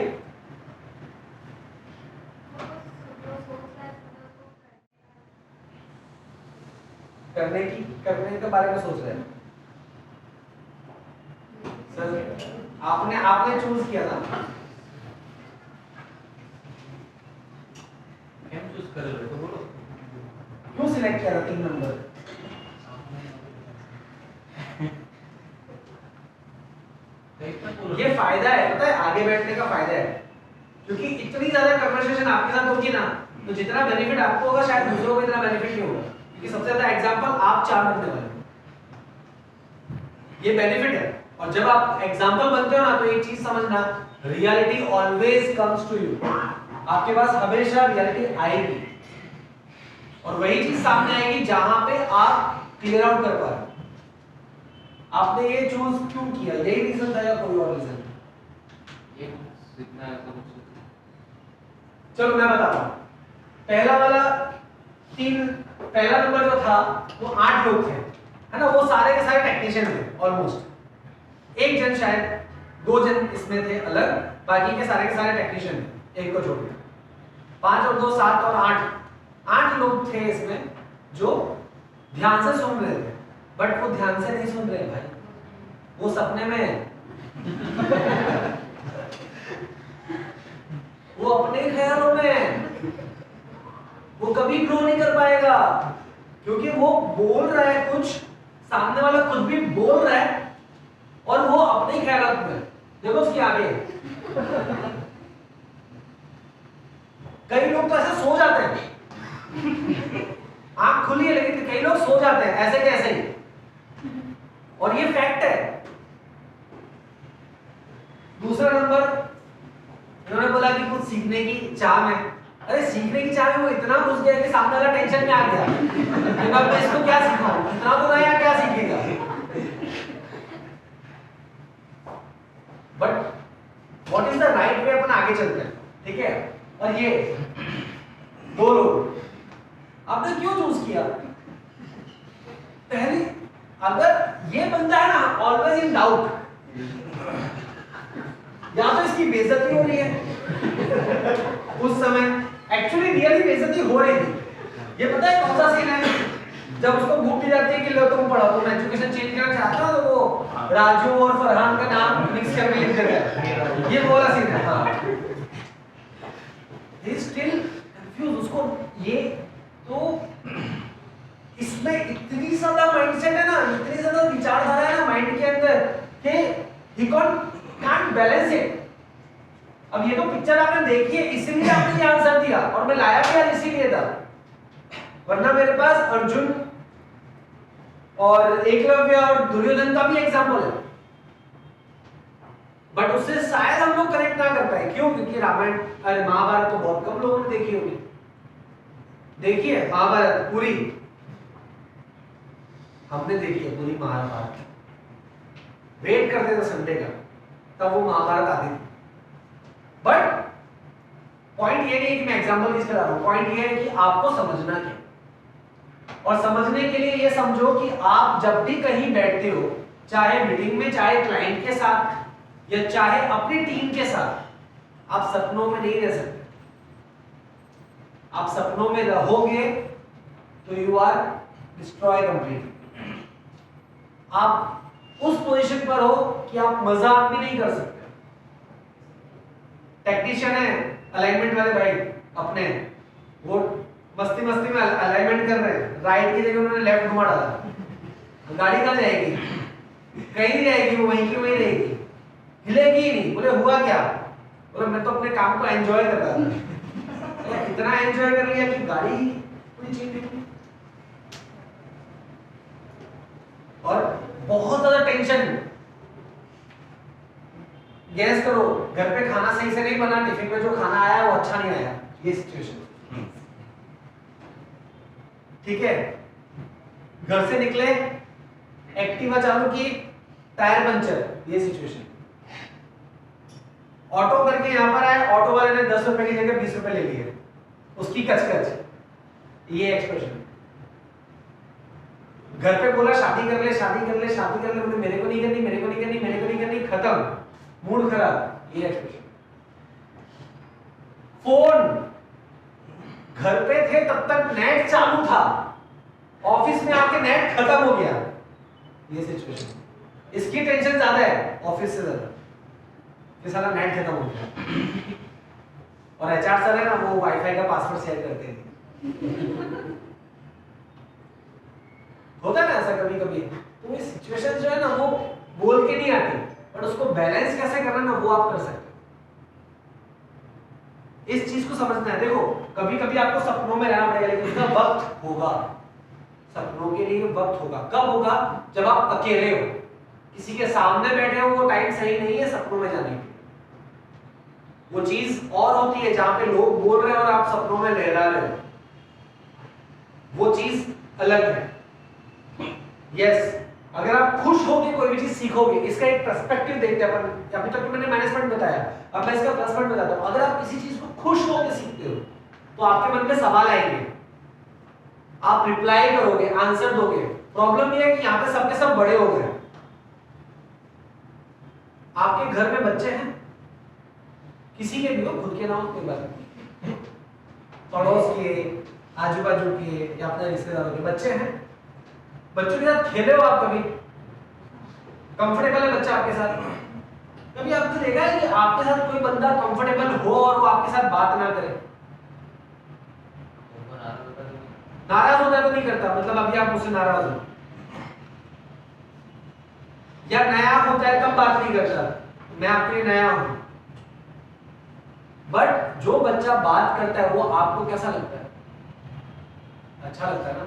करने के बारे में सोच रहे हैं सर, आपने चूज किया था। कैम चूज कर रहे हो तो बोलो। क्यों सिलेक्ट किया था 3 नंबर? ये फायदा है, पता है, आगे बैठने का फायदा है, क्योंकि इतनी ज्यादा कन्वर्सेशन आपके साथ होगी ना, तो जितना बेनिफिट आपको होगा शायद दूसरों को इतना बेनिफिट नहीं होगा, क्योंकि सबसे ज्यादा एग्जांपल आप 4 बनने वाले हो, ये बेनिफिट है। और जब आप एग्जांपल बनते हो ना, तो एक चीज समझना, reality always comes to you. आपके पास हमेशा रियलिटी आएगी और वही चीज सामने आएगी जहां पे आप क्लियर आउट कर पा रहे हो। आपने ये चूज क्यों किया, यही रीजन था या कोई और रीजन? ये सीखना है तो चलो मैं बताता हूं। पहला नंबर जो था वो 8 लोग थे, है ना, वो सारे के सारे टेक्नीशियन थे ऑलमोस्ट। एक जन शायद 2 जन इसमें थे अलग, बाकी के सारे टेक्नीशियन थे, एक को छोड़ के। 5 और 2 7 और 8 लोग थे इसमें जो ध्यान से सुन रहे थे, बट वो ध्यान से नहीं सुन रहे भाई, वो सपने में है। वो अपने ख्यालों में है, वो कभी ग्रो नहीं कर पाएगा क्योंकि वो बोल रहा है कुछ, सामने वाला कुछ भी बोल रहा है और वो अपने ख्यालों में। देखो उसके आगे कई लोग तो ऐसे सो जाते हैं, आंख खुली है लेकिन कई लोग सो जाते हैं ऐसे कैसे ही, और ये फैक्ट है। दूसरा नंबर इन्होंने बोला कि कुछ सीखने की चाह में, अरे सीखने की चाह में वो इतना घुस गया कि सामने वाला टेंशन में आ गया कि मैं इसको क्या सिखाऊं, इतना तो नया क्या सीखेगा। But what is the right way, अपन आगे चलते हैं, ठीक है। और ये 2 लोग आपने क्यों चूज किया? पहले अगर ये बंदा है ना ऑलवेज इन डाउट, या तो इसकी बेइज्जती हो रही है उस समय, एक्चुअली रियली बेइज्जती हो रही थी। ये पता है कौन सा सीन है, जब उसको भूख दी जाती है कि लो तुम पढ़ो, तुम एजुकेशन चेंज करना चाहते हो, तो वो राजू और फरहान का नाम मिक्स करके लिख देता है, ये वाला सीन है। हाँ, ही स्टिल कंफ्यूज, उसको ये तो इसमें इतनी ज्यादा माइंडसेट है ना, इतनी ज्यादा विचारधारा है ना माइंड के अंदर कि ही कांट बैलेंस इट। अब ये तो पिक्चर आपने देखी है, इसीलिए आपने ये आंसर दिया, और मैं लाया भी आज इसीलिए था, वरना मेरे पास अर्जुन और एकलव्य और दुर्योधन का भी एग्जाम्पल है, बट उससे शायद हम लोग कनेक्ट ना कर पाए। क्यों? क्योंकि रामायण अरे महाभारत तो बहुत कम लोगों ने देखी होगी। देखिए महाभारत पूरी, हमने देखी है पूरी महाभारत, वेट करते थे संडे का, तब वो महाभारत आती थी। बट पॉइंट ये नहीं है कि मैं एग्जांपल किसका ला रहा हूं, पॉइंट ये है कि आपको समझना क्या, और समझने के लिए ये समझो कि आप जब भी कहीं बैठते हो, चाहे मीटिंग में, चाहे क्लाइंट के साथ, या चाहे अपनी टीम के साथ, आप सपनों में नहीं रह सकते। आप सपनों में रहोगे तो यू आर डिस्ट्रॉय कंप्लीटली। आप उस पोजीशन पर हो कि आप मजाक भी नहीं कर सकते। टेक्नीशियन है अलाइनमेंट वाले भाई अपने, वो मस्ती मस्ती में अलाइनमेंट कर रहे हैं, राइट की जगह उन्होंने लेफ्ट घुमा डाला, गाड़ी कहाँ जाएगी? कहीं नहीं जाएगी, वो वहीं की वहीं रहेगी, हिलेगी ही नहीं। बोले हुआ क्या? बोले मैं तो अपने काम को एंजॉय कर रहा था। इतना एंजॉय कर लिया कि गाड़ी पूरी चेंज हुई। और बहुत ज्यादा टेंशन, गैस करो, घर पे खाना सही से नहीं बना, टिफिन में जो खाना आया वो अच्छा नहीं आया, ये सिचुएशन। ठीक है, घर से निकले, एक्टिवा चालू की, टायर पंचर, ये सिचुएशन। ऑटो करके यहां पर आए, ऑटो वाले ने 10 रुपए की जगह 20 रुपए ले लिए, उसकी कचकच, ये एक्सप्रेशन। घर पे बोला शादी कर ले, शादी कर ले, शादी कर ले, बोले मेरे को नहीं करनी, मेरे को नहीं करनी, मेरे को नहीं करनी, खत्म, मूड खराब, ये एक्सप्रेशन। फोन, घर पे थे तब तक नेट चालू था, ऑफिस में आके नेट खत्म हो गया, ये सिचुएशन। इसकी टेंशन ज्यादा है ऑफिस से ज्यादा, ये सारा नेट खत्म हो गया। और एचआर सर है ना, वो वाईफाई का पासवर्ड शेयर करते हैं। होता है ना ऐसा कभी कभी। तो ये सिचुएशन जो है ना, वो बोल के नहीं आती, बट उसको बैलेंस कैसे करना ना, वो आप कर सकते हो। इस चीज को समझना है। देखो कभी कभी आपको सपनों में रहना पड़ेगा, लेकिन उसका वक्त होगा, सपनों के लिए वक्त होगा। कब होगा? जब आप अकेले हो, किसी के सामने बैठे हो, वो टाइम सही नहीं है सपनों में जाने के। वो चीज और होती है जहां पे लोग बोल रहे हैं और आप सपनों में लहरा रहे हो, वो चीज अलग है। यस, अगर आप खुश होकर कोई भी चीज सीखोगे, इसका एक पर्सपेक्टिव देखते हैं अपन। अभी तक तो मैंने मैनेजमेंट बताया, अब मैं इसका पर्सपेक्टिव बताता हूं। अगर आप किसी चीज को खुश होकर सीखते हो तो आपके मन में सवाल आएंगे, आप रिप्लाई करोगे, आंसर दोगे। प्रॉब्लम ये है कि यहाँ पे सबके सब बड़े हो गए। आपके घर में बच्चे हैं, किसी के भी हो, खुद के ना हो कोई बात नहीं, पड़ोस के, आजू बाजू के या अपने रिश्तेदारों के बच्चे हैं, बच्चों के साथ खेले हो आप कभी? कंफर्टेबल है बच्चा आपके साथ? कभी आपको देखा है कि आपके साथ कोई बंदा कंफर्टेबल हो और वो आपके साथ बात ना करे? नाराज होता है तो नहीं करता, मतलब अभी आप मुझसे नाराज हो, या नया होता है तब बात नहीं करता, मैं आपके लिए नया हूं। बट जो बच्चा बात करता है वो आपको कैसा लगता है? अच्छा लगता है ना?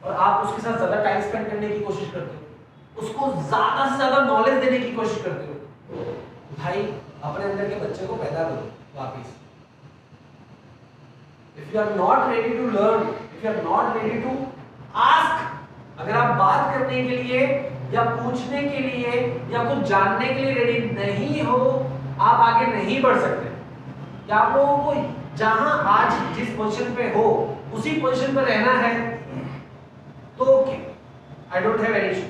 और आप उसके साथ ज्यादा टाइम स्पेंड करने की कोशिश करते हो, उसको ज्यादा से ज्यादा नॉलेज देने की कोशिश करते हो। भाई अपने अंदर के बच्चे को पैदा करो वापस। If you are not ready to learn, if you are not ready to ask, अगर आप बात करने के लिए या पूछने के लिए या कुछ जानने के लिए रेडी नहीं हो, आप आगे नहीं बढ़ सकते। या आप लोगों को जहां आज जिस पोजीशन पे हो उसी पोजीशन पर रहना है तो okay, I don't have any issue.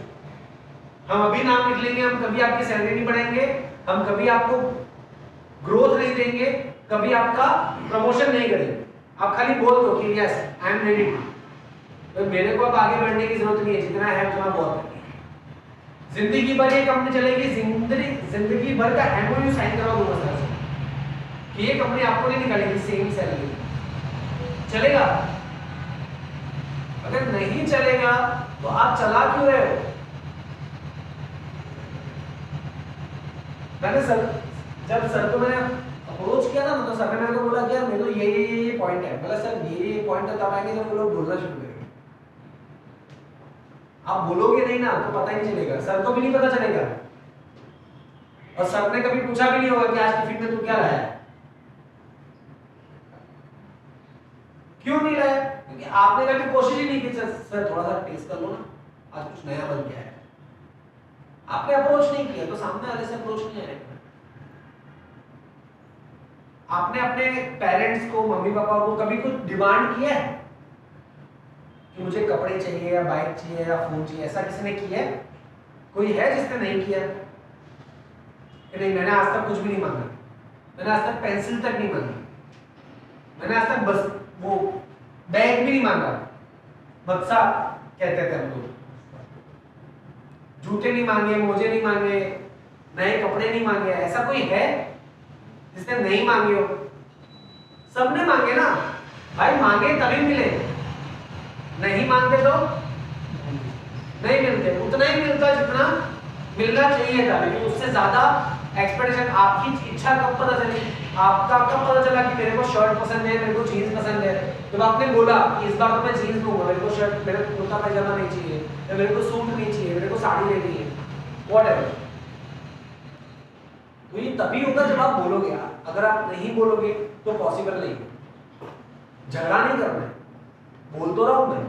हम अभी नाम लिख लेंगे, हम कभी आपकी सैलरी नहीं बढ़ाएंगे, हम कभी आपको ग्रोथ नहीं देंगे, कभी आपका प्रमोशन नहीं करेंगे। आप खाली बोल दो कि yes I am ready to, तो मेरे को अब आगे बढ़ने की जरूरत नहीं है, जितना है उतना बहुत है। जिंदगी भर ये कंपनी चलेगी, जिंदगी भर का एमओयू साइन करवा दूंगा सर से कि ये कंपनी आपको नहीं निकालेगी सेम सैलरी। चलेगा? अगर नहीं चलेगा तो आप चला क्यों रहे हो? मैंने सर जब सर को मैंने अप्रोच किया ना, तो सर ने मेरे को बोला कि यार मेरे को ये पॉइंट है। बोला सर ये पॉइंट तब आएंगे जब वो लोग बोलना शुरू करेंगे। आप बोलोगे नहीं ना तो पता ही नहीं चलेगा, सर को भी नहीं पता चलेगा। और सर ने कभी पूछा भी नहीं होगा कि आज टिफिन में तू क्या लाया है। क्यों नहीं लाया? क्योंकि आपने कभी कोशिश ही नहीं की सर थोड़ा सा टेस्ट कर लो ना, आज कुछ नया बन गया है। आपने अप्रोच नहीं किया तो सामने वाले से अप्रोच नहीं आएगा। आपने अपने पेरेंट्स को, मम्मी पापा को कभी कुछ डिमांड किया है कि मुझे कपड़े चाहिए या बाइक चाहिए या फोन चाहिए? ऐसा किसी ने किया है? कोई है जिसने नहीं किया? कि नहीं मैंने आज तक कुछ भी नहीं मांगा, मैंने आज तक पेंसिल तक नहीं मांगी, मैंने आज तक बस वो बैग भी नहीं मांगा। बक्सा कहते थे हम लोग। जूते नहीं मांगे, मोजे नहीं मांगे, नए कपड़े नहीं मांगे। ऐसा कोई है जिसने नहीं मांगे हो? सबने मांगे ना भाई, मांगे तभी मिले, नहीं मांगे तो नहीं मिलते। उतना ही मिलता जितना मिलना चाहिए था, लेकिन उससे ज्यादा एक्सपेक्टेशन। आपकी इच्छा कब पता चली? आपका कब पता चला कि मेरे को शर्ट पसंद है, मेरे को जीन्स पसंद है? जब आपने बोला कि इस बार तो मैं जीन्स लूंगा, मेरे को शर्ट, मेरे को कुर्ता पैजामा नहीं चाहिए, या मेरे को सूट नहीं चाहिए, मेरे को साड़ी लेनी है, व्हाटएवर। तो ये तभी होगा जब आप बोलोगे। अगर आप नहीं बोलोगे तो पॉसिबल नहीं। झगड़ा नहीं करना है, बोल तो रहा हूं मैं,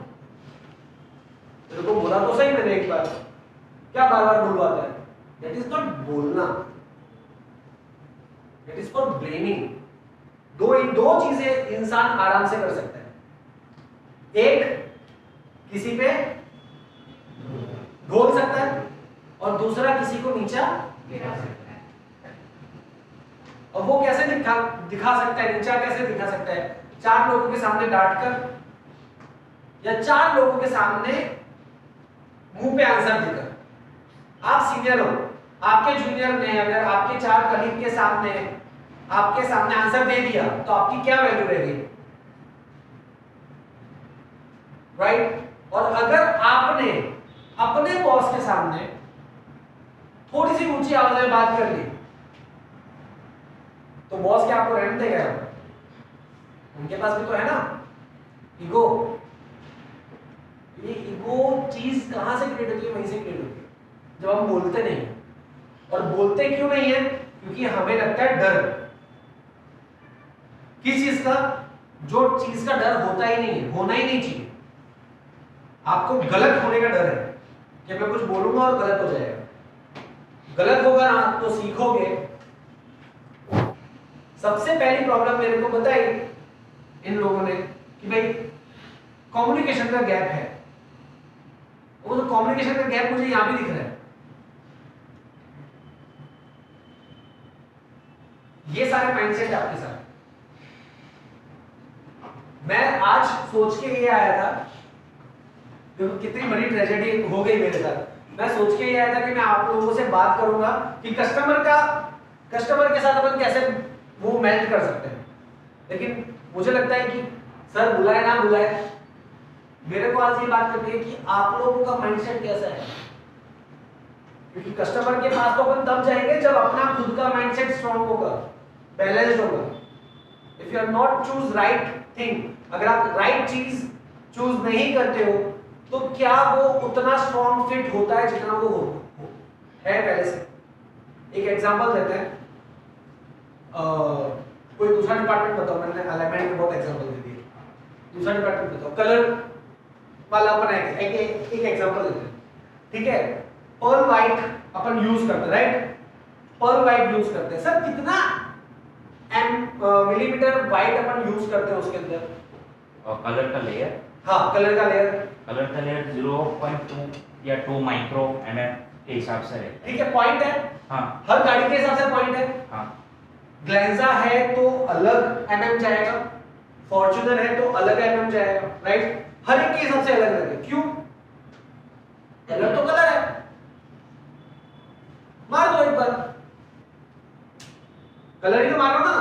तेरे को बोला तो सही मैंने एक बार, क्या बार बार बोलवाता है? दैट इज नॉट बोलना, दैट इज फॉर ब्लेमिंग। दो चीजें इंसान आराम से कर सकता है। एक, किसी पे ढोल सकता है, और दूसरा किसी को नीचा गिरा सकता है। और वो कैसे दिखा सकता है? नीचा कैसे दिखा सकता है? 4 लोगों के सामने डांट कर, या 4 लोगों के सामने मुंह पे आंसर देकर। आप सीनियर हो, आपके जूनियर ने अगर आपके 4 कलीग के सामने आपके सामने आंसर दे दिया तो आपकी क्या वैल्यू रहेगी? राइट? और अगर आपने अपने बॉस के सामने थोड़ी सी ऊंची आवाज में बात कर ली तो बॉस क्या आपको रहने देगा? उनके पास भी तो है ना ईगो। ये ईगो चीज कहां से क्रिएट होती है? वहीं से क्रिएट होती है जब हम बोलते नहीं। और बोलते क्यों नहीं है? क्योंकि हमें लगता है डर सीधा जो चीज का डर होता ही नहीं है, होना ही नहीं चाहिए। आपको गलत होने का डर है कि मैं कुछ बोलूंगा और गलत हो जाएगा। गलत होगा ना तो सीखोगे। सबसे पहली प्रॉब्लम मेरे को बताई इन लोगों ने कि भाई कम्युनिकेशन का गैप है। वो तो कम्युनिकेशन का गैप मुझे यहां भी दिख रहा है। ये सारे माइंडसेट आपके साथ। मैं आज सोच के ये आया था, देखो कितनी बड़ी ट्रेजेडी हो गई मेरे साथ। मैं सोच के ये आया था कि मैं आप लोगों से बात करूंगा कि कस्टमर के साथ अपन कैसे वो मेल्ट कर सकते हैं। लेकिन मुझे लगता है कि सर बुलाए ना बुलाए, मेरे को आज ये बात करनी है कि आप लोगों का माइंडसेट कैसा है। क्योंकि कस्टमर के पास तो अपन तब जाएंगे जब अपना खुद का माइंडसेट स्ट्रांग होगा, बैलेंस्ड होगा। If you are not choose right thing, अगर आप राइट चीज चूज नहीं करते हो तो क्या वो उतना स्ट्रांग फिट होता है जितना वो है पहले से। एक एग्जांपल देते हैं, कोई दूसरा डिपार्टमेंट बताओ, मैंने अलाइनमेंट में बहुत एग्जांपल दे दिए। दूसरा डिपार्टमेंट बताओ, कलर वाला अपन एक एग्जांपल देते हैं, ठीक है। पर्ल व्हाइट अपन यूज करते हैं, राइट। पर्ल व्हाइट यूज करते हैं। सर कितना मिलीमीटर व्हाइट अपन यूज करते हैं उसके अंदर? और कलर का लेयर, हाँ कलर का लेयर 0.2 या 2 माइक्रो mm के हिसाब से है। ठीक है, पॉइंट है। हाँ हर गाड़ी के हिसाब से पॉइंट है। हाँ। ग्लेंजा है तो अलग mm जाएगा, फॉर्च्यूनर है तो अलग mm जाएगा, राइट। हर एक के हिसाब से अलग अलग है। क्यों? कलर तो कलर है, मार दो एक बार, कलर ही तो मारो ना,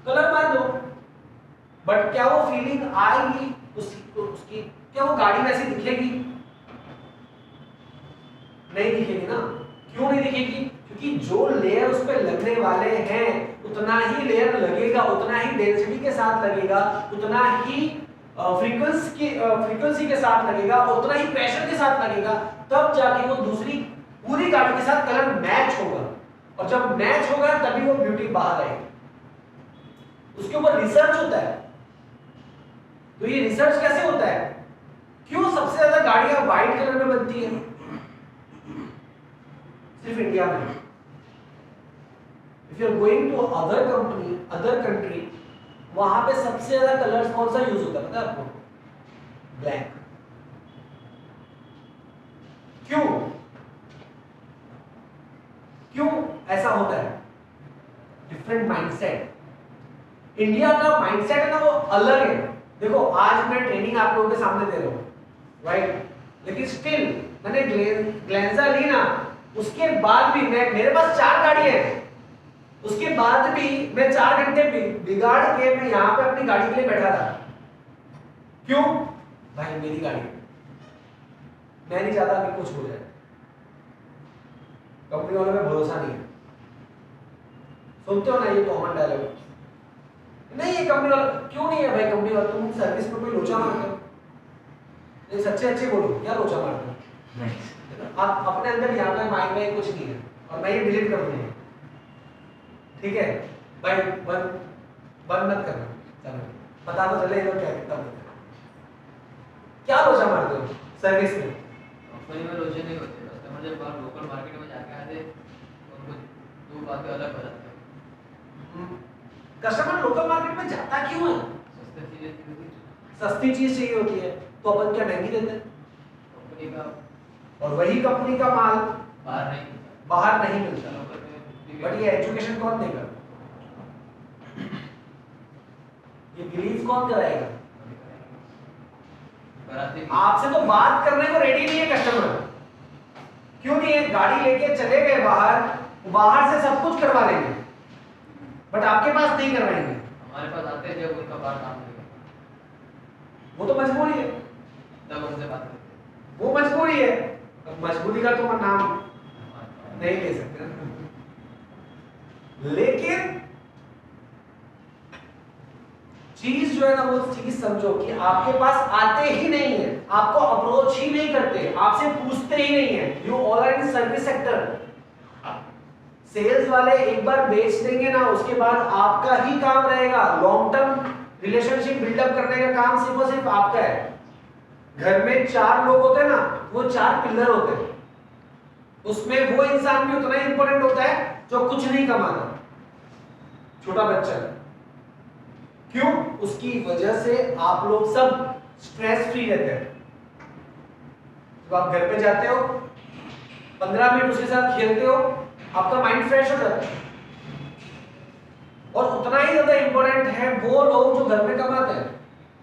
कलर मार दो। बट क्या वो फीलिंग आएगी उसकी? क्या वो गाड़ी वैसी दिखेगी? नहीं दिखेगी ना। क्यों नहीं दिखेगी? क्योंकि जो लेयर उस पे लगने वाले हैं उतना ही लेयर लगेगा, उतना ही डेंसिटी के साथ लगेगा, उतना ही फ्रीक्वेंसी के साथ लगेगा, उतना ही प्रेशर के साथ लगेगा, तब जाके वो दूसरी पूरी गाड़ी के साथ कलर मैच होगा। और जब मैच होगा तभी वो ब्यूटी बाहर आएगी। उसके ऊपर रिसर्च होता है। तो ये रिसर्च कैसे होता है? क्यों सबसे ज्यादा गाड़ियां व्हाइट कलर में बनती है सिर्फ इंडिया में? If you are going to other country, वहां पे सबसे ज्यादा कलर्स कौन सा यूज होता है पता है आपको? ब्लैक। क्यों क्यों ऐसा होता है? Different mindset. इंडिया का माइंडसेट है ना वो अलग है। देखो आज मैं ट्रेनिंग आप लोगों के सामने दे रहा हूं, राइट। लेकिन स्टिल मैंने ग्लेंजा ली ना, उसके बाद भी मेरे पास 4 गाड़ी है, उसके बाद भी मैं 4 घंटे बिगाड़ के मैं यहां पे अपनी गाड़ी के लिए बैठा था। क्यों? भाई मेरी गाड़ी, मैं नहीं चाहता कि कुछ हो जाए। कंपनी वालों में भरोसा नहीं है। सुनते हो ना ये कॉमन डायलॉग, नहीं ये कंपनी वाला क्यों नहीं है भाई? कंपनी वाला तुम सर्विस में कोई लोचा मारते हो? नहीं सच्चे अच्छे बोलो, क्या लोचा मारते हो? नहीं, आप अपने अंदर यहाँ पे माइंड में कुछ नहीं है और मैं ये डिलीट कर दूंगा, ठीक है भाई? बंद मत करना, चलो पता तो चले तो क्या कितना बोलते हैं। क्या लोचा मारते हो सर्विस में? कंपनी में लोचे नहीं होते। कस्टमर जब बाहर लोकल मार्केट में जाके आते उनको 2 बातें अलग बताते हैं। कस्टमर लोकल मार्केट में जाता क्यों है? सस्ती चीजें चाहिए, सस्ती चीज चाहिए होती है, तो अपन क्या महंगी देते हैं? कंपनी का और वही कंपनी का माल बाहर नहीं मिलता। लोकल में बट ये एजुकेशन कौन देगा? ये बिलीव कौन कराएगा? आपसे तो बात करने को रेडी नहीं है कस्टमर। क्यों नहीं है? गाड़ी लेके चले गए बाहर से सब कुछ करवा लेंगे, बट आपके पास नहीं करवाएंगे। हमारे पास आते हैं जब उनका बाहर काम नहीं, वो तो मजबूरी है, तब उनसे बात करते वो मजबूरी है। अब मजबूरी का तो नाम नहीं ले सकते, लेकिन चीज जो है ना वो चीज समझो कि आपके पास आते ही नहीं है, आपको अप्रोच ही नहीं करते, आपसे पूछते ही नहीं है। You all are in service sector. Sales वाले एक बार बेच देंगे ना, उसके बाद आपका ही काम रहेगा। लॉन्ग टर्म रिलेशनशिप बिल्डअप करने का काम सिर्फ और सिर्फ आपका है। घर में 4 लोग होते हैं ना, वो 4 पिलर होते हैं, उसमें वो इंसान भी उतना ही इंपॉर्टेंट होता है जो कुछ नहीं कमाता, छोटा बच्चा। क्यों? उसकी वजह से आप लोग सब स्ट्रेस फ्री रहते हैं। जब आप घर पे जाते हो 15 मिनट उसके साथ खेलते हो, आपका माइंड फ्रेश हो जाता है। और उतना ही ज्यादा इंपॉर्टेंट है वो लोग जो घर में कमाते हैं,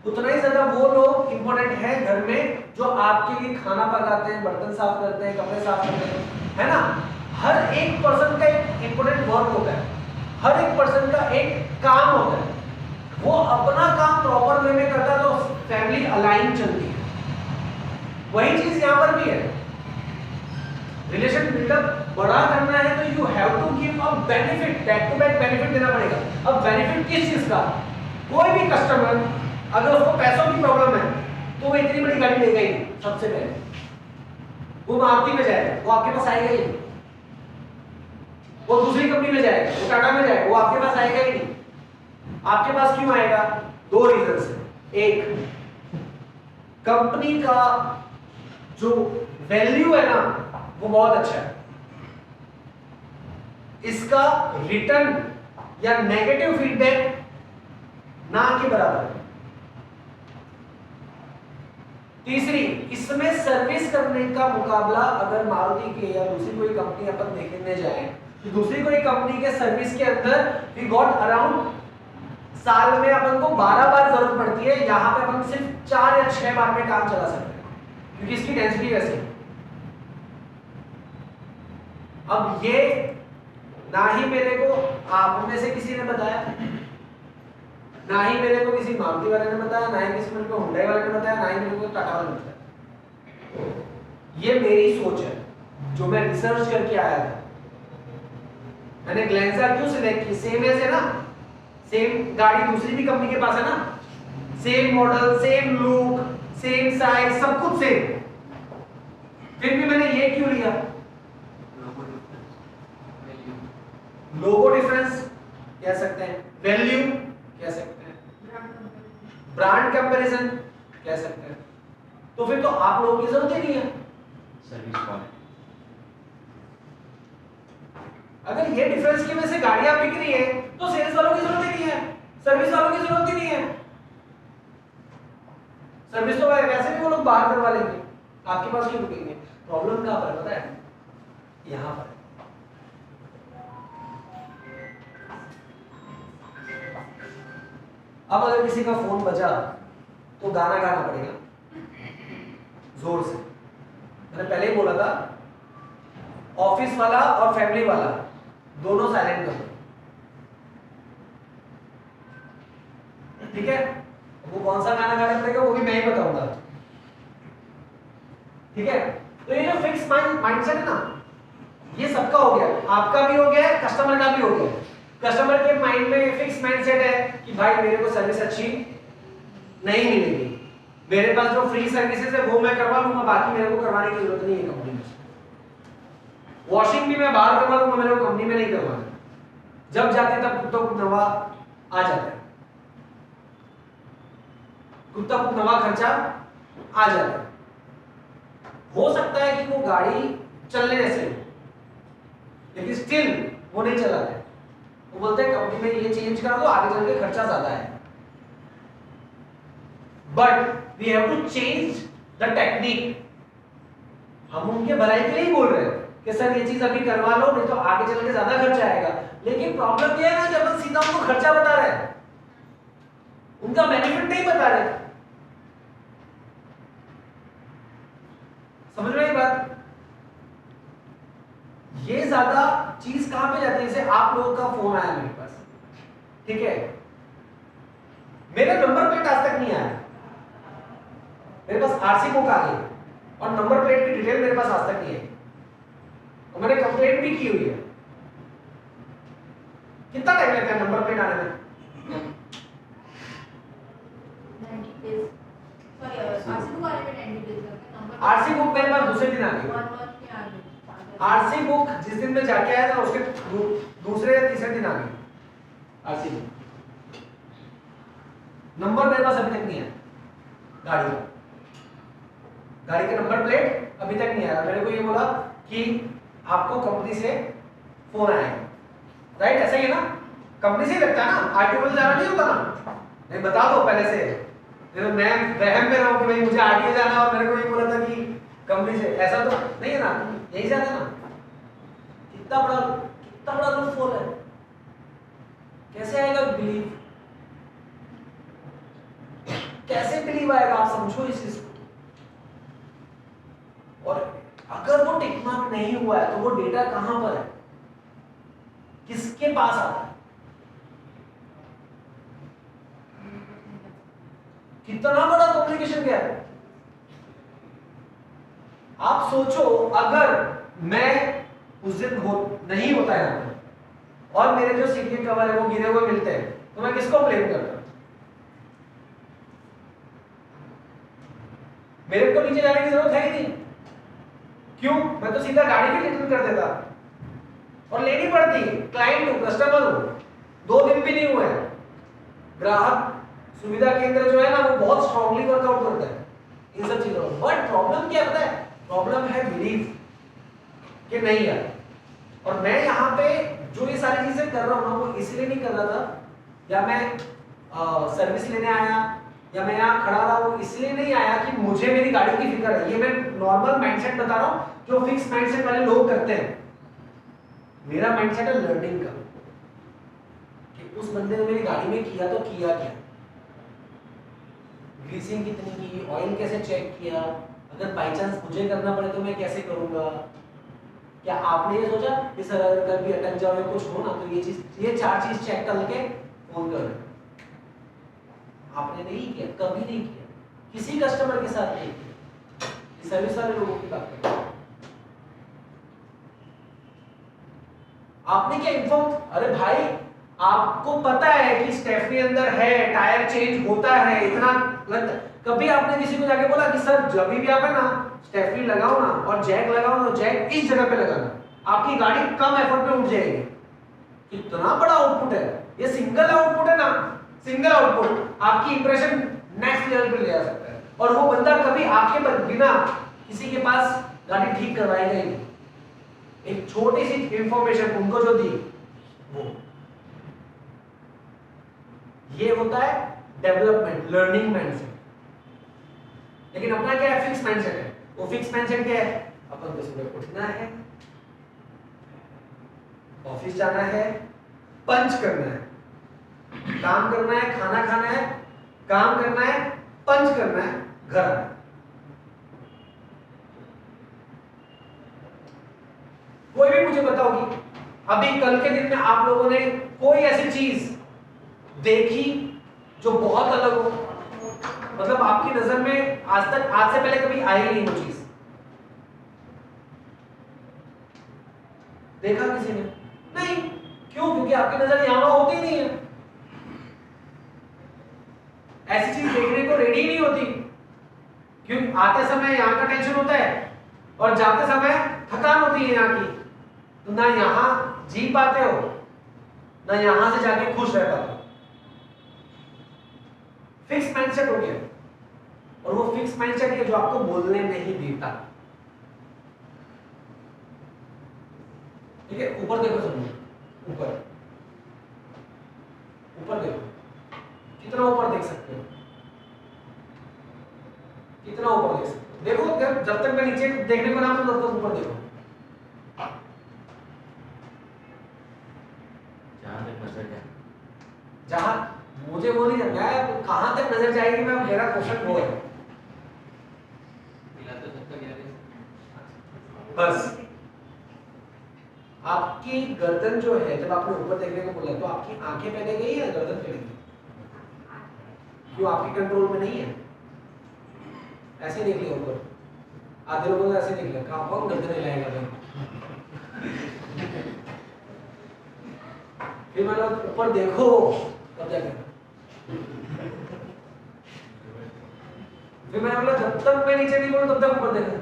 उतना ही ज्यादा वो लोग इंपॉर्टेंट है घर में जो आपके लिए खाना पकाते हैं, बर्तन साफ करते हैं, कपड़े साफ करते हैं, है ना। हर एक पर्सन का एक इंपॉर्टेंट वर्क होता है, हर एक पर्सन का एक काम होता है। वो अपना काम प्रॉपर वे में करता है तो फैमिली अलाइन चलती है। वही चीज यहां पर भी है। रिलेशन बिल्डअप बड़ा करना है तो you have to give a benefit, back to back benefit देना पड़ेगा। अब बेनिफिट किस चीज का? कोई भी कस्टमर अगर उसको पैसों की प्रॉब्लम है तो वो इतनी बड़ी गाड़ी लेगा ही नहीं। सबसे पहले वो मारुति में जाएगा, वो आपके पास आएगा ही नहीं। वो दूसरी कंपनी में जाएगा, वो टाटा में जाएगा, वो आपके पास आएगा ही नहीं। आपके पास क्यों आएगा? 2 रीजन से। एक, कंपनी का जो वैल्यू है ना वो बहुत अच्छा है, इसका रिटर्न या नेगेटिव फीडबैक ना के बराबर है। तीसरी, इसमें सर्विस करने का मुकाबला अगर मारुति के या दूसरी कोई कंपनी अपन देखने जाए तो दूसरी कोई कंपनी के सर्विस के अंदर वी गॉट अराउंड साल में अपन को 12 बार जरूरत पड़ती है, यहां पे अपन सिर्फ 4 या 6 बार में काम चला सकते हैं क्योंकि इसकी डेंसिटी वैसी है। अब ये ना ही मेरे को आप में से किसी ने बताया, ना ही मेरे को किसी मारुति वाले ने बताया, ना ही किसी मेरे को हुंडई वाले ने बताया, ना ही मेरे को टाटा वाले ने बताया। ये मेरी सोच है जो मैं रिसर्च करके आया था। मैंने ग्लेंजा क्यों सिलेक्ट की? सेम है ना, सेम गाड़ी दूसरी भी कंपनी के पास है ना, same model, same look, same size, सब कुछ सेम, फिर भी मैंने ये क्यों लिया? लोगो डिफरेंस कह सकते हैं, वैल्यू कह सकते हैं, ब्रांड कंपैरिजन कह सकते हैं। तो फिर तो आप लोगों की जरूरत ही नहीं है। सर्विस क्वालिटी, अगर ये डिफरेंस की वजह से गाड़ियां बिक रही है तो सेल्स वालों की जरूरत ही नहीं है, सर्विस वालों की जरूरत ही नहीं है। सर्विस तो वैसे भी वो लोग बाहर करवा लेंगे, आपके पास क्यों रुकेंगे? प्रॉब्लम कहां पर है पता है? यहां पर। अब अगर किसी का फोन बजा तो गाना गाना पड़ेगा जोर से। मैंने पहले ही बोला था ऑफिस वाला और फैमिली वाला दोनों साइलेंट कर दो, ठीक है? वो कौन सा गाना गाना पड़ेगा वो भी मैं ही बताऊंगा, ठीक है? तो ये जो फिक्स माइंडसेट है ना, ये सबका हो गया, आपका भी हो गया, कस्टमर का भी हो गया। कस्टमर के माइंड में फिक्स माइंडसेट है कि भाई मेरे को सर्विस अच्छी नहीं मिलेगी, मेरे पास जो फ्री सर्विसेज है वो मैं करवा लूंगा, बाकी मेरे को करवाने की जरूरत नहीं है कंपनी में। वॉशिंग भी मैं बाहर करवा लूंगा, मेरे को कंपनी में नहीं करवाना। जब जाते तब तो नवा आ जाता है, कुत्ता नवा खर्चा आ जाता है। हो सकता है कि वो गाड़ी चलने जैसे हो, लेकिन स्टिल वो नहीं चलाते। वो बोलते हैं कंपनी में ये चेंज करा दो, आगे चल के खर्चा ज्यादा है। But we have to change the technique. हम उनके भलाई के लिए ही बोल रहे हैं कि सर ये चीज अभी करवा लो, नहीं तो आगे चल के ज्यादा खर्चा आएगा। लेकिन प्रॉब्लम ये है ना कि अपन सीधा उनको खर्चा बता रहे हैं, उनका बेनिफिट नहीं बता रहे। समझ रहे हैं बात? ये ज्यादा चीज कहां पे जाती है? जैसे आप लोगों का फोन आया मेरे पास, ठीक है, मेरा नंबर प्लेट आज तक नहीं आया, मेरे पास आरसी बुक आ गई और नंबर प्लेट की डिटेल मेरे पास आज तक नहीं है, और मैंने कंप्लेंट भी की हुई है। कितना टाइम लगता है नंबर प्लेट आने में? 90 days। Sorry, आरसी बुक आने में 90 days लगते हैं। नंबर आरसी बुक मेरे पास दूसरे दिन आ गई। 1 month में आ गई। आरसी बुक जिस दिन मैं जाके आया था उसके दूसरे या तीसरे दिन आ गई आरसी बुक। नंबर मेरे पास अभी तक नहीं है गाड़ी का, गाड़ी का नंबर प्लेट अभी तक नहीं आया। मेरे को ये बोला कि आपको कंपनी से फोन आएगा, राइट? ऐसा ही है ना, कंपनी से ही लगता है ना, आरटीओ से जाना नहीं होता ना। नहीं बता दो पहले से, फिर मैं वहम में रहूं कि भाई मुझे आरटीओ जाना है और मेरे को ये बोला था कि कंपनी से, ऐसा तो नहीं है ना, यही जाना ना। कितना बड़ा लूपहोल है, कैसे आएगा बिलीव, कैसे बिलीव आएगा? आप समझो इस चीज को। और अगर वो टिक मार्क नहीं हुआ है तो वो डेटा कहां पर है, किसके पास आता है? कितना बड़ा कम्युनिकेशन गैप है। आप सोचो अगर मैं उस दिन नहीं होता है यहाँ पर और मेरे जो सीटिंग कवर है वो गिरे हुए मिलते हैं तो मैं किसको ब्लेम करता? मेरे को नीचे जाने की जरूरत है ही नहीं। क्यों? मैं तो सीधा गाड़ी भी रिटर्न कर देता और लेनी पड़ती। क्लाइंट हूं, कस्टमर हूं, 2 दिन भी नहीं हुए। ग्राहक सुविधा केंद्र जो है ना वो बहुत स्ट्रांगली वर्कआउट करता है इन सब चीजों में। बट प्रॉब्लम क्या पता है? प्रॉब्लम है बिलीव कि नहीं यार। और मैं यहाँ पे जो ये सारी चीजें कर रहा हूँ ना वो इसलिए नहीं कर रहा था, या मैं सर्विस लेने आया या मैं यहाँ खड़ा रहा हूँ इसलिए नहीं आया कि मुझे मेरी गाड़ी की फिक्र है। ये मैं नॉर्मल माइंडसेट बता रहा हूँ जो फिक्स माइंडसेट वाले लोग करते हैं। मेरा माइंडसेट है लर्निंग का, कि उस बंदे ने मेरी गाड़ी में किया तो किया क्या, ग्रीसिंग कितनी की, ऑयल कैसे चेक किया, अगर बाई चांस मुझे करना पड़े तो मैं कैसे करूंगा। क्या आपने ये सोचा कि सर अगर कभी अटक जाओ या कुछ हो ना तो ये 4 चीज चेक करके फोन कर? आपने नहीं किया, कभी नहीं किया, किसी कस्टमर के साथ नहीं किया। सर्विस वाले लोगों की बात करें, आपने क्या इन्फॉर्म? अरे भाई आपको पता है कि स्टेफनी अंदर है, टायर चेंज होता है, इतना लगता। कभी आपने किसी को जाके बोला कि सर जब भी आप है ना स्टेफनी लगाओ ना और जैक लगाओ ना, जैक इस जगह पे लगाना, आपकी गाड़ी कम एफर्ट में उठ जाएगी। कितना बड़ा आउटपुट है ये, सिंगल आउटपुट है ना, सिंगल आउटपुट आपकी इंप्रेशन नेक्स्ट लेवल पे ले जा सकता है। और वो बंदा कभी आपके बिना किसी के पास गाड़ी ठीक करवाएगा ही नहीं। एक छोटी सी इंफॉर्मेशन उनको जो दी वो, ये होता है डेवलपमेंट, लर्निंग माइंडसेट। लेकिन अपना क्या है? फिक्स माइंडसेट है। वो फिक्स माइंडसेट क्या है? अपन को सुबह उठना है, ऑफिस जाना है, पंच करना है, काम करना है, खाना खाना है, काम करना है, पंच करना है, घर आना है। कोई भी मुझे बताओ कि अभी कल के दिन में आप लोगों ने कोई ऐसी चीज देखी जो बहुत अलग हो, मतलब आपकी नजर में आज से पहले कभी आई नहीं वो चीज, देखा किसी ने? नहीं। क्यों? क्योंकि आपकी नजर यहां होती नहीं है, ऐसी चीज देखने को रेडी नहीं होती। क्योंकि आते समय यहाँ का टेंशन होता है और जाते समय थकान होती है यहाँ की, तो ना यहाँ जी पाते हो ना यहां से जाके खुश रह पाते हो। फिक्स माइंडसेट हो गया, और वो फिक्स माइंडसेट है जो आपको बोलने नहीं देता। ठीक है, ऊपर देखो समझो, ऊपर ऊपर देखो, कितना ऊपर देख सकते हो, कितना ऊपर देख सकते हो। देखो जब तक मैं नीचे देखने को ना तब तक ऊपर देखो। जहां तक नजर जाए, जहां मुझे वो नहीं जानना है कहां तक नजर जाएगी, मैं मेरा क्वेश्चन वो है बस। आपकी गर्दन जो है, जब आपने ऊपर देखने को बोला तो आपकी आंखें पहले गई या गर्दन पहले गई? क्यों? आपकी कंट्रोल में नहीं है। ऐसे देख लिया ऊपर, आधे लोगों ने ऐसे देख लिया, कहां कौन गर्दन हिलाएगा भाई। फिर मैंने ऊपर देखो तब जाकर, फिर मैंने बोला जब तक मैं नीचे नहीं बोलूं तब तक ऊपर देखो।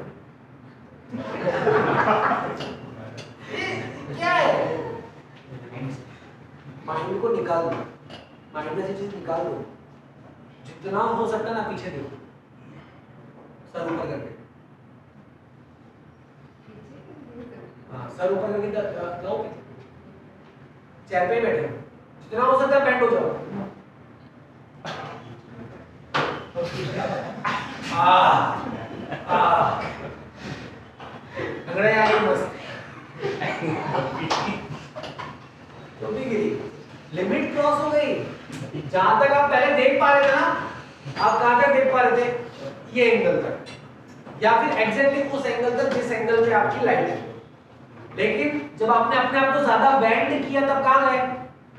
माइंड को निकाल दो, माइंड में से चीज निकाल दो, जितना हो सकता है ना पीछे देखो, सर ऊपर करके, हाँ सर ऊपर करके जाओ, चेयर पे बैठे हो, जितना हो सकता है बेंड हो जाओ। लग रहा है मस्त तो भी गिरी, लिमिट क्रॉस हो गई। जहां तक आप पहले देख पा रहे थे ना, आप कहां तक देख पा रहे थे, ये एंगल तक, या फिर एग्जैक्टली उस एंगल तक जिस एंगल पे आपकी लाइट है। लेकिन जब आपने अपने आप को ज्यादा बेंड किया तब कहां गए,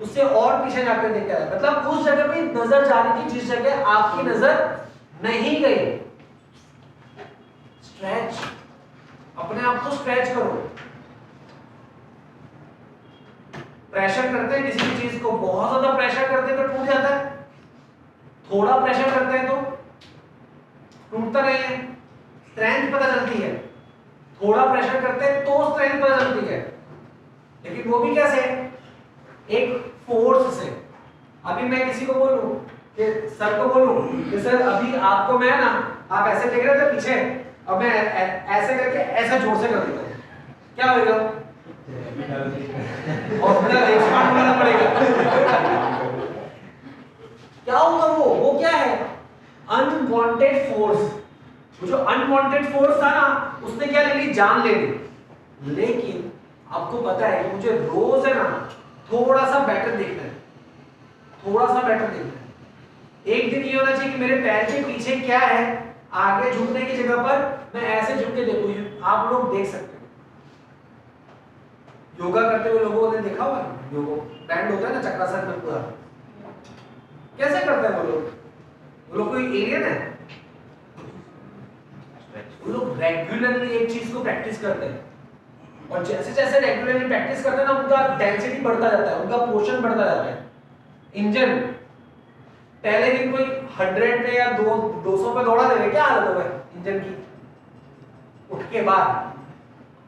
उससे और पीछे जाकर देख रहे, मतलब उस जगह पे नजर जा रही थी जिस जगह आपकी नजर नहीं गई। स्ट्रेच, अपने आप को स्ट्रेच करो। प्रेशर करते हैं किसी भी चीज को, बहुत ज्यादा प्रेशर करते हैं तो टूट जाता है, थोड़ा प्रेशर करते हैं तो टूटता नहीं है। स्ट्रेंथ पता चलती है, थोड़ा प्रेशर करते हैं तो स्ट्रेंथ पता चलती है, लेकिन वो भी कैसे, एक फोर्स से। अभी मैं किसी को बोलूं कि सर को बोलूं कि सर अभी आपको मैं ना, आप ऐसे देख रहे थे पीछे, अब मैं ऐसे करके ऐसा जोर से कर देता हूं, क्या होगा, और मेरा एक्सपांड करना पड़ेगा। क्या होगा वो क्या है, अनवांटेड फोर्स। वो जो अनवांटेड फोर्स था ना, उसने क्या ले ली, जान ले ली। लेकिन आपको पता है कि मुझे रोज है ना थोड़ा सा बेटर देखना है, थोड़ा सा बेटर देखना है। एक दिन ये होना चाहिए कि मेरे पैर के पीछे क्या है, आगे झुकने की जगह पर मैं ऐसे झुक के देखूं। आप लोग देख सकते हो, योगा करते हुए लोगों ने देखा हुआ, योगा बैंड होता है ना चक्रासन में पूरा, कैसे करते हैं वो लोग कोई एलियन है? वो लोग रेगुलरली एक चीज को प्रैक्टिस करते हैं, और जैसे जैसे रेगुलरली प्रैक्टिस करते हैं ना, उनका डेंसिटी बढ़ता जाता है, उनका पोर्शन बढ़ता जाता है। इंजन पहले दिन कोई 100 पे या 200 पे दौड़ा देवे, क्या हालत होगा इंजन की उठ के बाद?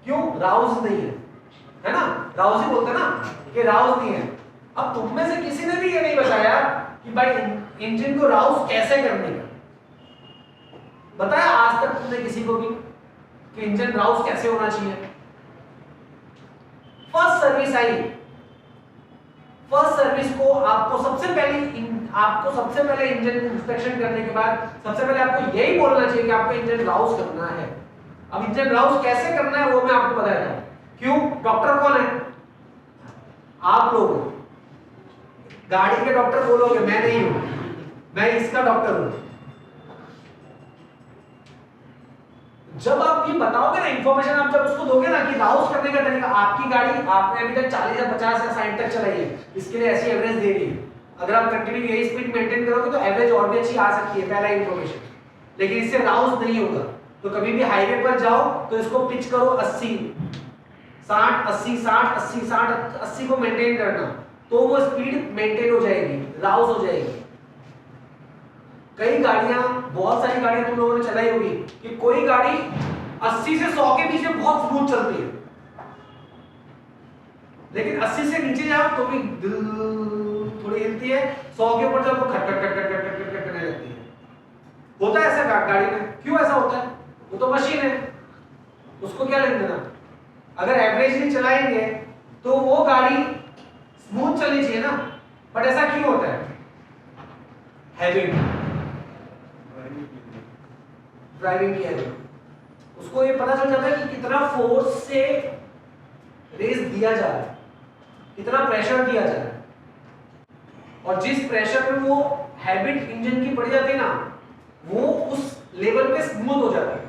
क्यों? राउज नहीं है ना, राउज ही बोलते हैं ना कि राउज नहीं है। अब तुम में से किसी ने भी ये नहीं बताया कि भाई इंजन को राउज कैसे करने का, बताया आज तक तुमने किसी को भी कि इंजन राउज कैसे होना चाहिए? फर्स्ट सर्विस आई, फर्स्ट सर्विस को आपको सबसे पहले इंजन इंस्पेक्शन करने के बाद सबसे पहले आपको यही बोलना चाहिए कि आपको इंजन राउज करना है। अब इंजन राउज कैसे करना है वो मैं आपको बता देता हूं। क्यों? डॉक्टर कौन है? आप लोग। गाड़ी के डॉक्टर बोलोगे, मैं नहीं हूं, मैं इसका डॉक्टर हूं। जब आप ये बताओगे ना, इंफॉर्मेशन आप जब उसको दोगे ना कि राउज करने का तरीका, आपकी गाड़ी आपने अभी तक 40 या 50 या 60 तक चलाई है, इसके लिए ऐसी एवरेज दे रही है। अगर आप कंटिन्यू यही स्पीड मेंटेन करोगे तो एवरेज और भी अच्छी आ सकती है, पहला इंफॉर्मेशन। लेकिन इससे राउज नहीं होगा। तो कभी भी हाईवे पर जाओ तो इसको पिच करो 80 60 80 60 80 60 80 को मेंटेन करना, तो वो स्पीड मेंटेन हो जाएगी, राउज हो जाएगी। कई गाड़ियां, बहुत सारी गाड़ियां तुम लोगों ने चलाई होगी कि कोई गाड़ी 80 से 100 के बीच में बहुत स्मूथ चलती है, लेकिन 80 से नीचे जाओ तो भी थोड़ी हिलती है, 100 के ऊपर जाओ तो खट खट खट खट खट खट खट करने लगती है। होता है ऐसा गाड़ी में, क्यों ऐसा होता है? वो तो मशीन है, उसको क्या लेना देना। अगर एवरेजली चलाएंगे तो वो गाड़ी स्मूथ चलनी चाहिए ना, बट ऐसा क्यों होता है? हैबिट, ड्राइविंग की हैबिट। उसको ये पता चल जाता है कि कितना फोर्स से रेस दिया जा रहा है, कितना प्रेशर दिया जा रहा है, और जिस प्रेशर में वो हैबिट इंजन की बढ़ जाती है ना, वो उस लेवल पे स्मूथ हो जाता है।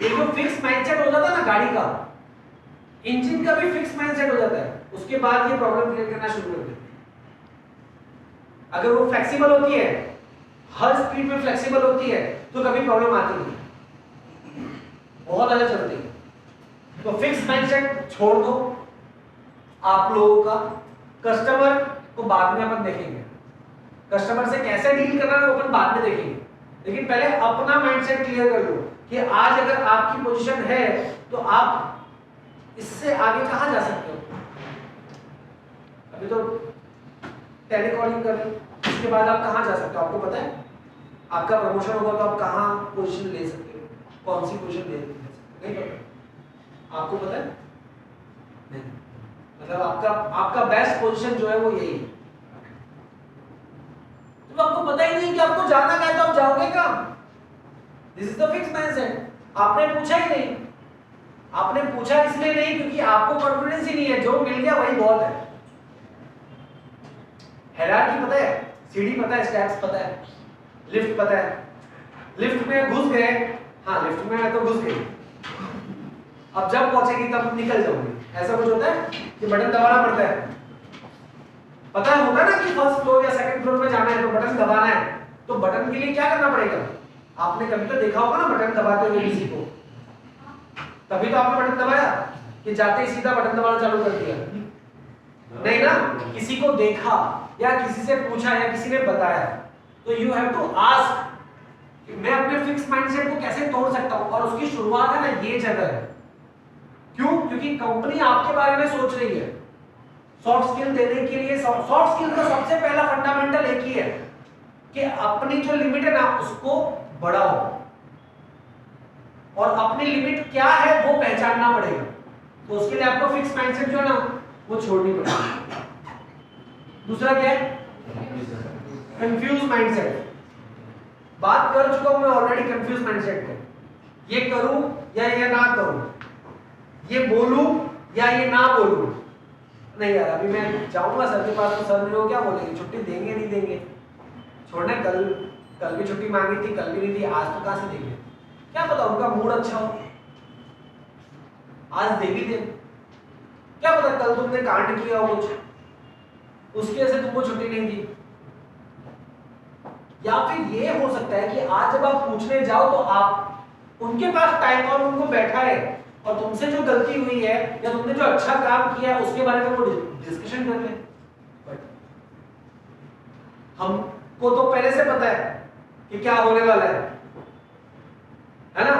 एक जो फिक्स माइंडसेट हो जाता है ना गाड़ी का, इंजन का भी फिक्स माइंडसेट हो जाता है, उसके बाद ये प्रॉब्लम क्रिएट करना शुरू कर देती है। अगर वो फ्लेक्सिबल होती है, हर स्पीड में फ्लेक्सिबल होती है, तो कभी प्रॉब्लम आती नहीं, बहुत ज्यादा चलती है। तो फिक्स माइंडसेट छोड़ दो आप लोगों का। कस्टमर को बाद में अपन देखेंगे, कस्टमर से कैसे डील करना है वो अपन बाद में देखेंगे, लेकिन पहले अपना माइंडसेट क्लियर कर लो कि आज अगर आपकी पोजीशन है तो आप इससे आगे कहां जा सकते हो। अभी तो टेलीकॉलिंग कर रहे हो, इसके बाद आप कहाँ जा सकते हो आपको पता है? आपका प्रमोशन होगा तो आप कहाँ पोजीशन ले सकते हो, कौन सी पोजीशन ले सकते हो, नहीं पता आपको पता है? नहीं, मतलब आपका बेस्ट पोजीशन जो है वो यही है। तो आपको पता ही नहीं कि आपको जाना क्या है तो आप जाओगे कहाँ? This is the fix mindset. आपने पूछा ही नहीं, आपने पूछा इसलिए नहीं क्योंकि आपको कॉन्फिडेंस ही नहीं है, जो मिल गया वही बहुत है। हायरार्की पता है, सीढ़ी पता है, स्टेप्स पता है, लिफ्ट पता है, लिफ्ट में घुस गए, हाँ लिफ्ट में तो घुस गए, अब जब पहुंचेगी तब निकल जाओगे, ऐसा कुछ होता है कि बटन दबाना पड़ता है? पता होगा ना कि फर्स्ट फ्लोर या सेकंड फ्लोर में जाना है तो बटन दबाना है, तो बटन के लिए क्या करना पड़ेगा? आपने कभी तो देखा होगा ना बटन दबाते हुए किसी को, तभी तो आपने बटन दबाया कि जाते ही सीधा बटन दबाना चालू कर दिया? नहीं ना, किसी को देखा या किसी से पूछा या किसी ने बताया। तो यू हैव टू आस्क कि मैं अपने फिक्स माइंडसेट को कैसे तोड़ सकता हूं, और उसकी शुरुआत है ना ये जगह है। क्यों? क्योंकि कंपनी आपके बारे में सोच रही है। सॉफ्ट स्किल देने के लिए सॉफ्ट स्किल का सबसे पहला फंडामेंटल एक ही है कि अपनी जो लिमिट है ना उसको बढ़ाओ, और अपनी लिमिट क्या है वो पहचानना पड़ेगा। तो उसके लिए आपको फिक्स माइंडसेट जो है ना वो छोड़नी पड़ेगी। दूसरा क्या है? Confuse mindset. बात कर चुका हूं मैं ऑलरेडी कंफ्यूज माइंडसेट पे, ये करूं या ये ना करूं, ये बोलूं या ये ना बोलूं। नहीं यार अभी मैं जाऊंगा सर के पास तो सर मेरे को क्या बोलेंगे, छुट्टी देंगे नहीं देंगे, छोड़ने कल भी छुट्टी मांगी थी, कल भी नहीं दी, आज तो कहां से देंगे? क्या पता उनका मूड अच्छा हो, आज दे भी दे, क्या पता कल तुमने कांड किया हो कुछ, उसकी वजह से तुमको छुट्टी नहीं दी। या फिर ये हो सकता है कि आज जब आप पूछने जाओ तो आप उनके पास टाइम और उनको बैठा है और तुमसे जो गलती हुई है या तुमने जो अच्छा काम किया है उसके बारे में वो डिस्कशन कर ले। बट हमको तो पहले से पता है कि क्या होने वाला है ना?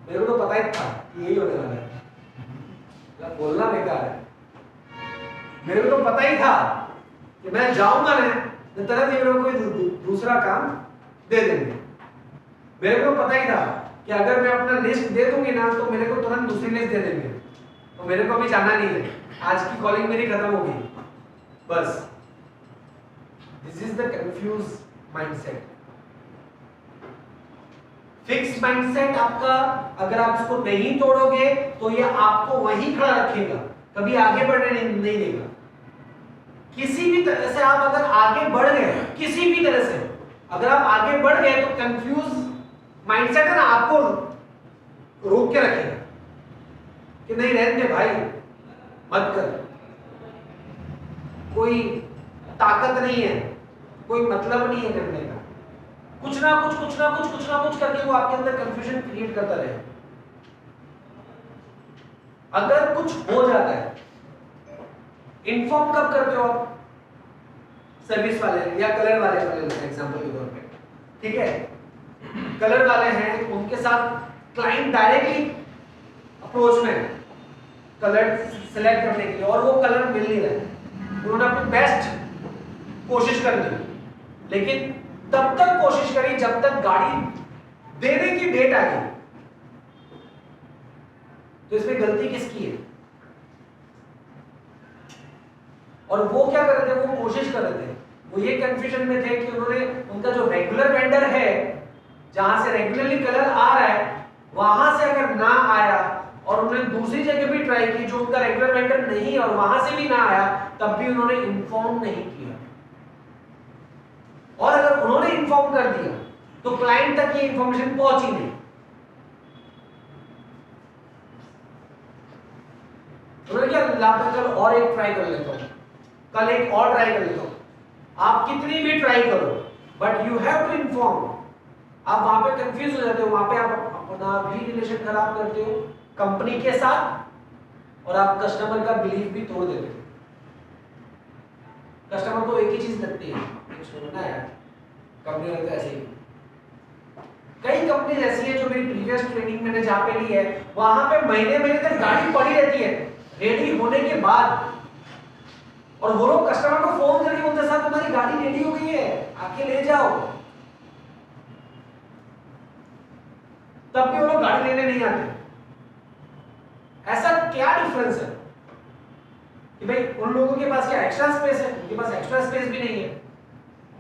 मेरे को तो पता ही था कि यही होने वाला है, बोलना बेकार है। मेरे को तो पता ही था कि मैं जाऊंगा ना तो तरह मेरे को कोई दूसरा काम दे देंगे। मेरे को पता ही था कि अगर मैं अपना लिस्ट दे दूंगी ना तो मेरे को तुरंत दूसरी लिस्ट दे देंगे, तो मेरे को अभी जाना नहीं है, आज की कॉलिंग मेरी खत्म हो गई बस। This is the confuse mindset. Fix mindset आपका अगर आप इसको नहीं तोड़ोगे तो ये आपको वहीं खड़ा रखेगा, कभी आगे बढ़ने नहीं देगा। किसी भी तरह से आप अगर आगे बढ़ गए, किसी भी तरह से अगर आप आगे बढ़ गए तो कंफ्यूज माइंडसेट है ना आपको रोक के रखेगा कि नहीं रहने दे भाई, मत कर, कोई ताकत नहीं है, कोई मतलब नहीं है करने का, कुछ ना कुछ करके वो आपके अंदर कंफ्यूजन क्रिएट करता रहे। अगर कुछ हो जाता है, इन्फॉर्म कब करते हो आप? सर्विस वाले या कलर वाले एग्जांपल के तौर पे, ठीक है, कलर वाले हैं, उनके साथ क्लाइंट डायरेक्टली अप्रोच में कलर सिलेक्ट करने के लिए, और वो कलर मिल नहीं रहा है, उन्होंने अपनी बेस्ट कोशिश कर ली, लेकिन तब तक कोशिश करी जब तक गाड़ी देने की डेट आ गई। तो इसमें गलती किसकी है? और वो क्या कर रहे थे? वो कोशिश कर रहे थे, वो ये कंफ्यूजन में थे कि उन्होंने उनका जो रेगुलर वेंडर है जहां से रेगुलरली कलर आ रहा है वहां से अगर ना आया और उन्होंने दूसरी जगह भी ट्राई की जो उनका रेगुलर वेंडर नहीं और वहां से भी ना आया, तब भी उन्होंने इन्फॉर्म नहीं किया। और अगर उन्होंने इन्फॉर्म कर दिया तो क्लाइंट तक ये इंफॉर्मेशन पहुंची नहीं। उन्होंने क्या लापता, चलो और एक ट्राई कर लेता हूं, कल एक और ट्राई कर लेता हूं। आप कितनी भी ट्राई करो but you have to inform. आप वहां पे कंफ्यूज हो जाते हो, वहां पे आप अपना भी रिलेशन खराब करते हो कंपनी के साथ और आप कस्टमर का बिलीफ भी तोड़ देते हो। कस्टमर को एक ही चीज लगती है, छोड़ना यार, कंपनी वाले तो ऐसे ही। कई कंपनी ऐसी है जो मेरी प्रीवियस ट्रेनिंग मैंने जहां पे ली है वहां पे महीने महीने तक गाड़ी पड़ी रहती है, रेडी होने के बाद और वो लोग कस्टमर को फोन करके बोलते हैं, साहब तुम्हारी गाड़ी रेडी हो गई है, आके ले जाओ। तब भी वो लोग गाड़ी लेने नहीं आते। ऐसा क्या डिफरेंस है कि भाई उन लोगों के पास क्या एक्स्ट्रा स्पेस है, उनके पास एक्स्ट्रा स्पेस भी नहीं है।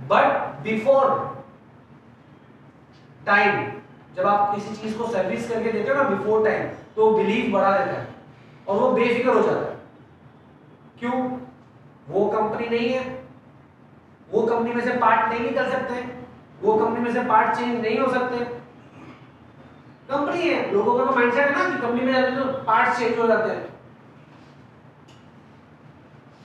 बट बिफोर टाइम जब आप किसी चीज को सर्विस करके देते हो ना, बिफोर टाइम, तो बिलीव बढ़ा देता है और वो बेफिक्र हो जाता है। क्यों? वो कंपनी नहीं है, वो कंपनी में से पार्ट नहीं निकल सकते, वो कंपनी में से पार्ट चेंज नहीं हो सकते। कंपनी है, लोगों का तो माइंडसेट है ना कि कंपनी में जाते तो पार्ट्स चेंज हो जाते हैं।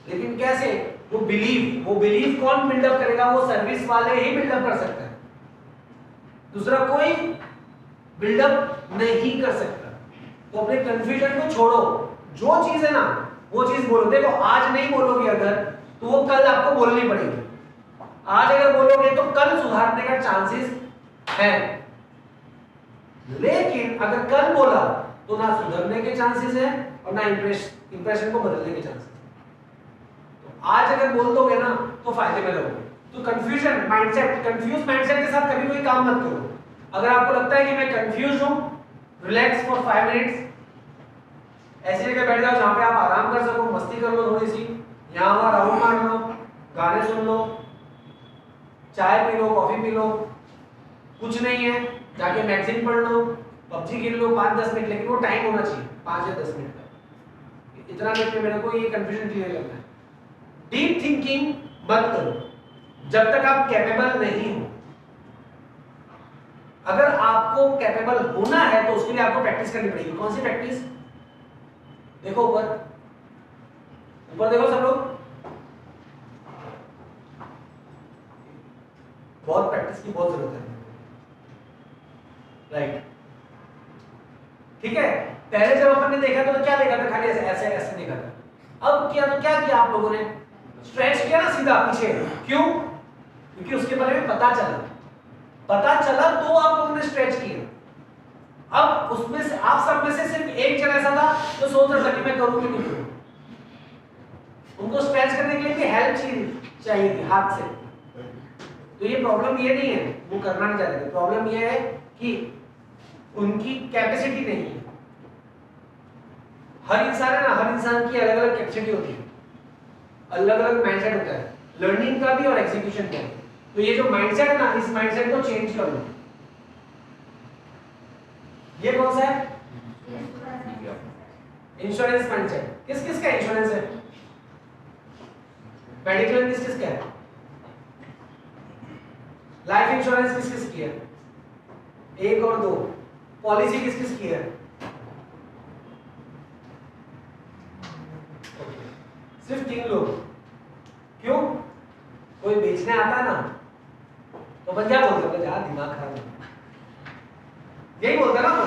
लेकिन कैसे? वो बिलीव कौन बिल्डअप करेगा? वो सर्विस वाले ही बिल्डअप कर सकते हैं, दूसरा कोई बिल्डअप नहीं कर सकता। तो अपने कंफ्यूजन को छोड़ो, जो चीज है ना वो चीज बोलो। देखो आज नहीं बोलोगे अगर, तो वो कल आपको बोलनी पड़ेगी। आज अगर बोलोगे तो कल सुधारने का चांसेस है, लेकिन अगर कल बोला तो ना सुधरने के चांसेस है और ना इंप्रेशन को बदलने के चांसेस है। तो आज अगर बोल दोगे ना तो फायदे में रहोगे। तो कंफ्यूजन माइंडसेट, कंफ्यूज माइंडसेट के साथ कभी कोई काम मत करो। अगर आपको लगता है कि मैं कंफ्यूज हूं, रिलैक्स फॉर 5 मिनट्स, ऐसी जगह बैठ जाओ जहां पे आप आराम कर सको, मस्ती कर लो थोड़ी सी, यहां वहां राउंड मार लो, गाने सुन लो, चाय P low, coffee P low, कुछ नहीं है जाके मैगजीन पढ़ लो, पबजी खेल लो 5-10 मिनट, लेकिन वो टाइम होना चाहिए 5 या 10 मिनट का। इतना मिनट में मेरे को ये कंफ्यूजन क्लियर करना है। डीप थिंकिंग मत करो जब तक आप कैपेबल नहीं हो। अगर आपको कैपेबल होना है तो उसके लिए आपको प्रैक्टिस करनी पड़ेगी। कौन सी प्रैक्टिस? देखो ऊपर, ऊपर देखो सब लोग, बहुत प्रैक्टिस की बहुत जरूरत है। राइट, ठीक है। पहले जब अपन ने देखा तो क्या देखा था? खाली ऐसे ऐसे ऐसे देखा था। अब किया तो क्या किया आप लोगों ने? स्ट्रेच किया ना सीधा पीछे। क्यों? क्योंकि उसके बारे में पता चला तो आप लोगों ने स्ट्रेच किया। अब उसमें से आप सब में से सिर्फ एक जन ऐसा था तो सोच रहा था कि मैं करूं कि नहीं करूं। उनको स्ट्रेच करने के लिए भी हेल्प चाहिए थी हाथ से। तो ये प्रॉब्लम ये नहीं है वो करना नहीं चाहते थे, प्रॉब्लम ये है कि उनकी कैपेसिटी नहीं है। हर इंसान है ना, हर इंसान की अलग अलग कैपेसिटी होती है, अलग अलग माइंडसेट होता है, लर्निंग का भी और एग्जीक्यूशन का। तो ये जो माइंडसेट है ना, इस माइंडसेट को चेंज कर लो। ये कौन सा है? Insurance mindset. किस किस का इंश्योरेंस है? मेडिक्लेम किस किस का है? लाइफ इंश्योरेंस किस किस की है? 1 और 2। पॉलिसी किस किस की है? सिर्फ 3 लोग। क्यों? कोई बेचने आता है ना तो बंदा बोलता है यार दिमाग खराब है, यही बोलता है ना।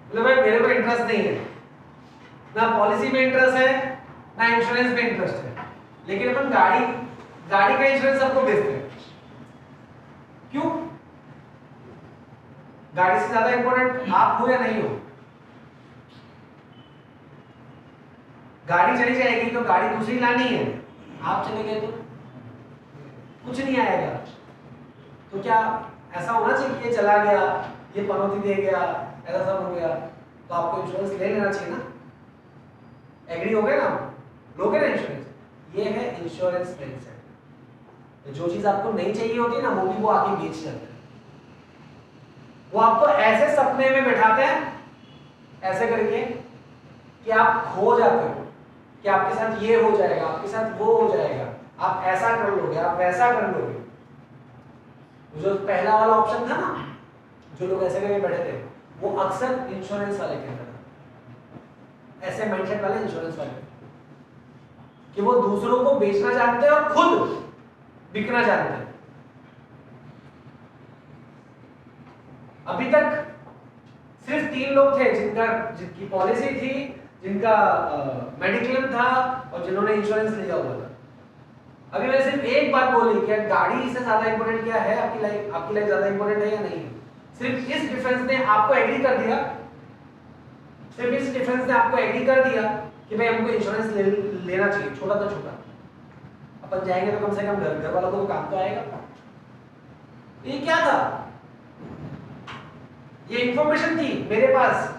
बोले भाई मेरे को इंटरेस्ट नहीं है, ना पॉलिसी में इंटरेस्ट है ना इंश्योरेंस में इंटरेस्ट है, लेकिन अपन गाड़ी का इंश्योरेंस सबको बेचते हैं। क्यों? गाड़ी से ज्यादा इंपॉर्टेंट आप हो या नहीं हो? गाड़ी चली जाएगी तो गाड़ी दूसरी लानी है, आप चले गए तो कुछ नहीं आएगा। तो क्या ऐसा होना चाहिए कि ये चला गया, ये पनौती दे गया, ऐसा सब हो गया, तो आपको इंश्योरेंस ले लेना चाहिए ना? एग्री हो गए ना? लोगे ना इंश्योरेंस? ये है इंश्योरेंस माइंडसेट। जो चीज आपको नहीं चाहिए होती ना वो भी वो आके बेच जाता है। वो आपको ऐसे सपने में बैठाते हैं ऐसे करके कि आप खो जाते हो कि आपके साथ ये हो जाएगा, आपके साथ वो हो जाएगा, आप ऐसा कर लोगे, आप वैसा कर लोगे। जो पहला वाला ऑप्शन था ना, जो लोग ऐसे करके बैठे थे, वो अक्सर इंश्योरेंस वाले के अंदर था। ऐसे माइंडसेट वाले इंश्योरेंस वाले कि वो दूसरों को बेचना जानते हैं और खुद बिकना जानते हैं। अभी तक सिर्फ 3 लोग थे जिनकी पॉलिसी थी, जिनका मेडिक्लेम था और जिन्होंने इंश्योरेंस लिया हुआ था। अभी मैं सिर्फ एक बात बोली कि गाड़ी से ज्यादा इंपॉर्टेंट क्या है आपकी लाइफ ज्यादा इंपॉर्टेंट है या नहीं। सिर्फ इस डिफरेंस ने आपको एग्री कर दिया, सिर्फ इस डिफरेंस ने आपको एग्री कर दिया कि भाई हमको इंश्योरेंस लेना चाहिए, छोटा तो छोटा। अपन जाएंगे तो कम से कम घर वालों को तो काम तो आएगा। ये क्या था? ये इंफॉर्मेशन थी मेरे पास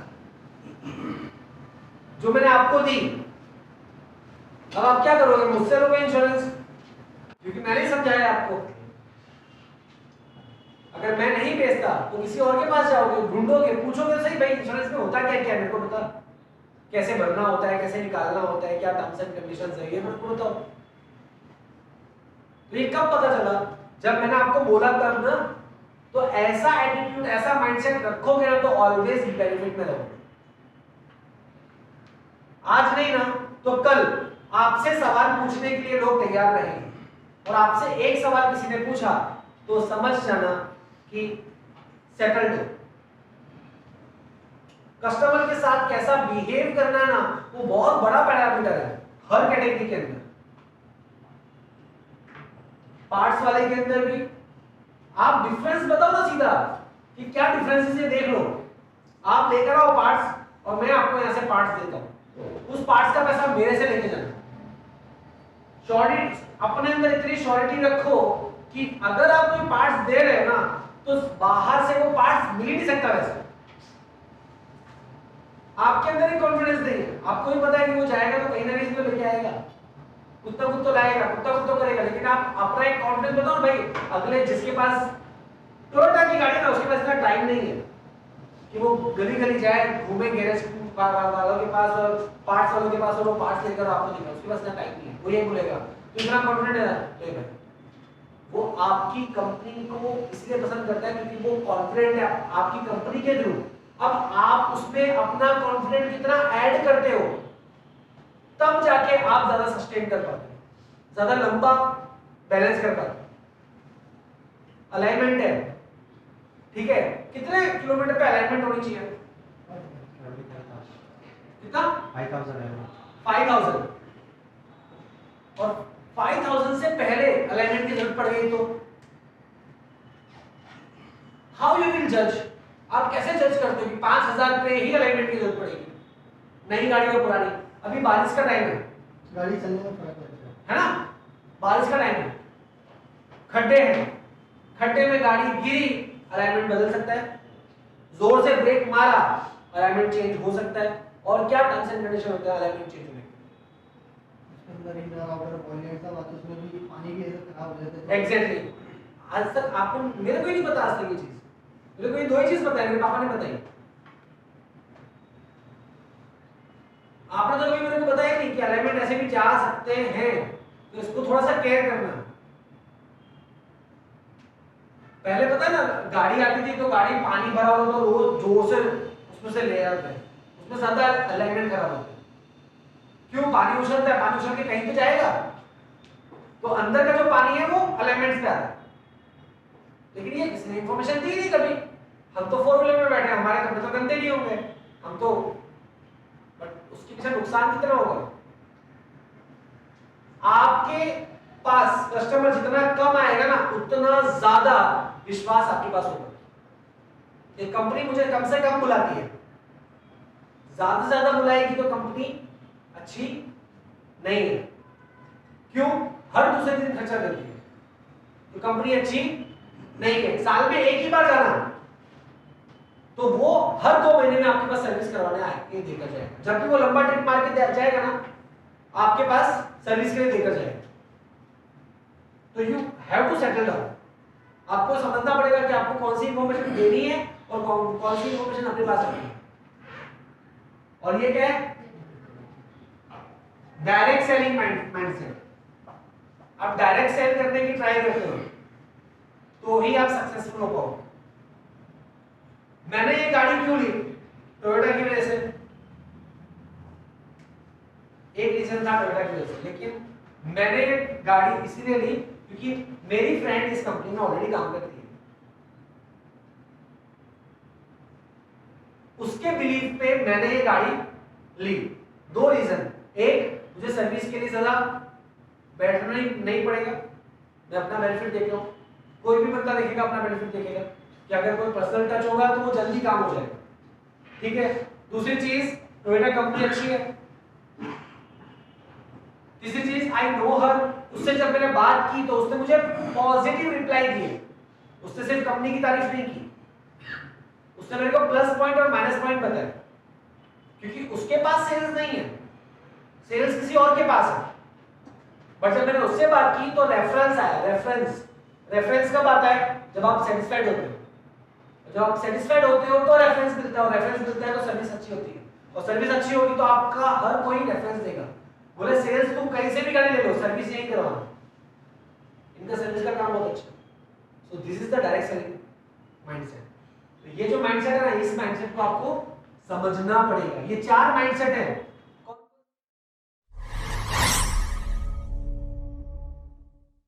जो मैंने आपको दी। अब आप क्या करोगे? मुझसे लोगे इंश्योरेंस, क्योंकि मैंने ही समझाया आपको। अगर मैं नहीं बेचता तो किसी और के पास जाओगे, ढूंढोगे, पूछोगे सही भाई इंश्योरेंस में होता क्या क्या, मेरे को बता, कैसे भरना होता है, कैसे निकालना होता है, क्या टर्म्स एंड कंडीशंस है, ये मेरे को बताओ। तो ये कब पता चला? जब मैंने आपको बोला तब ना। तो ऐसा एटीट्यूड, ऐसा माइंडसेट रखोगे ना तो ऑलवेज बेनिफिट में रहोगे। आज नहीं ना तो कल आपसे सवाल पूछने के लिए लोग तैयार रहेंगे, और आपसे एक सवाल किसी ने पूछा तो समझ जाना कि सेटल्ड हो। कस्टमर के साथ कैसा बिहेव करना है ना, वो बहुत बड़ा पैरामीटर है हर कैटेगरी के अंदर। पार्ट्स वाले के अंदर भी आप डिफरेंस बताओ ना सीधा कि क्या डिफरेंसेस है, देख लो। आप लेकर आओ पार्ट्स और मैं आपको यहां से पार्ट्स देता हूं, उस पार्ट्स का पैसा मेरे से लेके जाना। श्योरिटी अपने अंदर इतनी श्योरिटी रखो कि अगर आप कोई पार्ट्स दे रहे हो ना तो बाहर से वो पार्ट्स मिल ही नहीं सकता। वैसे आपके अंदर ही कॉन्फिडेंस नहीं है, आपको भी पता है कि वो जाएगा तो कहीं ना कहीं तो लेके आएगा, कुत्ता कुत्ता लाएगा, कुत्ता कुत्ता करेगा, लेकिन आप अपना एक कॉन्फिडेंस बताओ भाई। अगले जिसके पास टोयोटा की गाड़ी ना, उसके पास इतना टाइम नहीं है कि वो गली गली जाए, घूमे गैरेज वालों के पास और पार्ट्स वालों के पास और वो पार्ट्स लेकर आपको देगा, उसके पास इतना टाइम नहीं है। वो ये बोलेगा तो इतना कॉन्फिडेंट है ना, तो भाई वो आपकी कंपनी को इसलिए पसंद करता है क्योंकि वो कॉन्फिडेंट है आपकी कंपनी के थ्रू। अब आप उसमें अपना कॉन्फिडेंस कितना ऐड करते हो, तब जाके आप ज्यादा सस्टेन कर पाते हो, ज्यादा लंबा बैलेंस कर पाते हो। अलाइनमेंट है, ठीक है, कितने किलोमीटर पे अलाइनमेंट होनी चाहिए? कितना? 5000 है। 5000। और 5000 से पहले अलाइनमेंट की जरूरत पड़ गई तो हाउ यू विल जज? आप कैसे जज करते हो कि 5000 पे ही अलाइनमेंट की जरूरत पड़ेगी? नई गाड़ी और पुरानी, अभी बारिश का टाइम है, गाड़ी चलने में फर्क पड़ता है ना? बारिश का टाइम है, खड्डे हैं, खड्डे में गाड़ी गिरी, अलाइनमेंट बदल सकता है। जोर से ब्रेक मारा, अलाइनमेंट चेंज हो सकता है। और क्या टर्म्स एंड कंडीशन होता है अलाइनमेंट चेंज होने के? अंदर ही ना अगर बॉयलेट का बात, उसमें भी पानी की खराब हो जाता है। एग्जैक्टली। आज तक आपको, मेरे को ही नहीं पता आज तक ये चीज, मेरे को ये दो ही चीज पता है, मेरे पापा ने बताई। आपने तो कभी मेरे को बताया नहीं कि अलाइनमेंट ऐसे भी जा सकते हैं, तो इसको थोड़ा सा केयर करना। पहले पता है ना, गाड़ी आती थी तो गाड़ी पानी भरा होता तो रोज जोर से उसमें से ले आते हैं, उसमें ज्यादा अलाइनमेंट खराब होता है। क्यों? पानी उछलता है, पानी उछल के कहीं तो जाएगा, तो अंदर का जो पानी है वो अलाइनमेंट पे आता है। लेकिन ये किसी ने इंफॉर्मेशन दी नहीं कभी। हम तो फोर व्हीलर में बैठे हैं, हमारे कपड़े तो गंदे नहीं होंगे हम तो, बट उसके पीछे नुकसान कितना होगा? आपके पास कस्टमर जितना कम आएगा ना, उतना ज्यादा विश्वास आपके पास होगा। ये कंपनी मुझे कम से कम बुलाती है, ज्यादा से ज्यादा बुलाएगी तो कंपनी अच्छी नहीं है। क्यों? हर दूसरे दिन खर्चा करती है तो कंपनी अच्छी नहीं है। साल में एक ही बार जाना तो वो हर 2 महीने में आपके पास सर्विस करवाने आके देकर जाएगा। जब भी वो लंबा ट्रिप मार के जाएगा ना, आपके पास सर्विस के लिए देकर जाएगा। तो you have to settle down. आपको समझना पड़ेगा कि आपको कौन सी इंफॉर्मेशन देनी है और कौन सी इंफॉर्मेशन अपने पास रखनी है। और ये क्या है? Direct selling mindset. आप डायरेक्ट सेल करने की ट्राई करते हो तो ही आप सक्सेसफुल हो पाओगे। मैंने ये गाड़ी क्यों ली? टोयोटा की वजह से, एक रीजन था टोयोटा की वजह से, लेकिन मैंने ये गाड़ी इसीलिए ली क्योंकि मेरी फ्रेंड इस कंपनी में ऑलरेडी काम करती है। उसके बिलीफ पे मैंने ये गाड़ी ली। 2 रीजन, एक मुझे सर्विस के लिए ज्यादा बैठना नहीं पड़ेगा, मैं अपना बेनिफिट देख रहा हूं, कोई भी बंदा देखेगा अपना बेनिफिट देखेगा कि अगर कोई पर्सनल टच होगा तो वो जल्दी काम हो जाएगा, ठीक है। दूसरी चीज, टोयोटा कंपनी अच्छी है। तीसरी चीज आई नो हर, उससे जब मैंने बात की तो उसने मुझे पॉजिटिव रिप्लाई दिए, उसने सिर्फ कंपनी की तारीफ नहीं की, उसने मेरे को प्लस पॉइंट और माइनस पॉइंट बताया, क्योंकि उसके पास सेल्स नहीं है, सेल्स किसी और के पास है। बट जब मैंने उससे बात की तो रेफरेंस आया। रेफरेंस कब आता है? जब आप सेटिस्फाइड होते हो। जब आप सेटिस्फाइड होते हो तो रेफरेंस मिलता है, और रेफरेंस मिलता है तो सर्विस अच्छी होती है, और सर्विस अच्छी होगी तो आपका हर कोई रेफरेंस देगा। बोले सेल्स तुम कहीं से भी गाड़ी ले लो, सर्विस यही करवाना, इनका सर्विस का काम बहुत अच्छा। सो this is the direct selling mindset. तो ये जो माइंडसेट है ना, इस माइंडसेट को आपको समझना पड़ेगा। ये 4 माइंडसेट है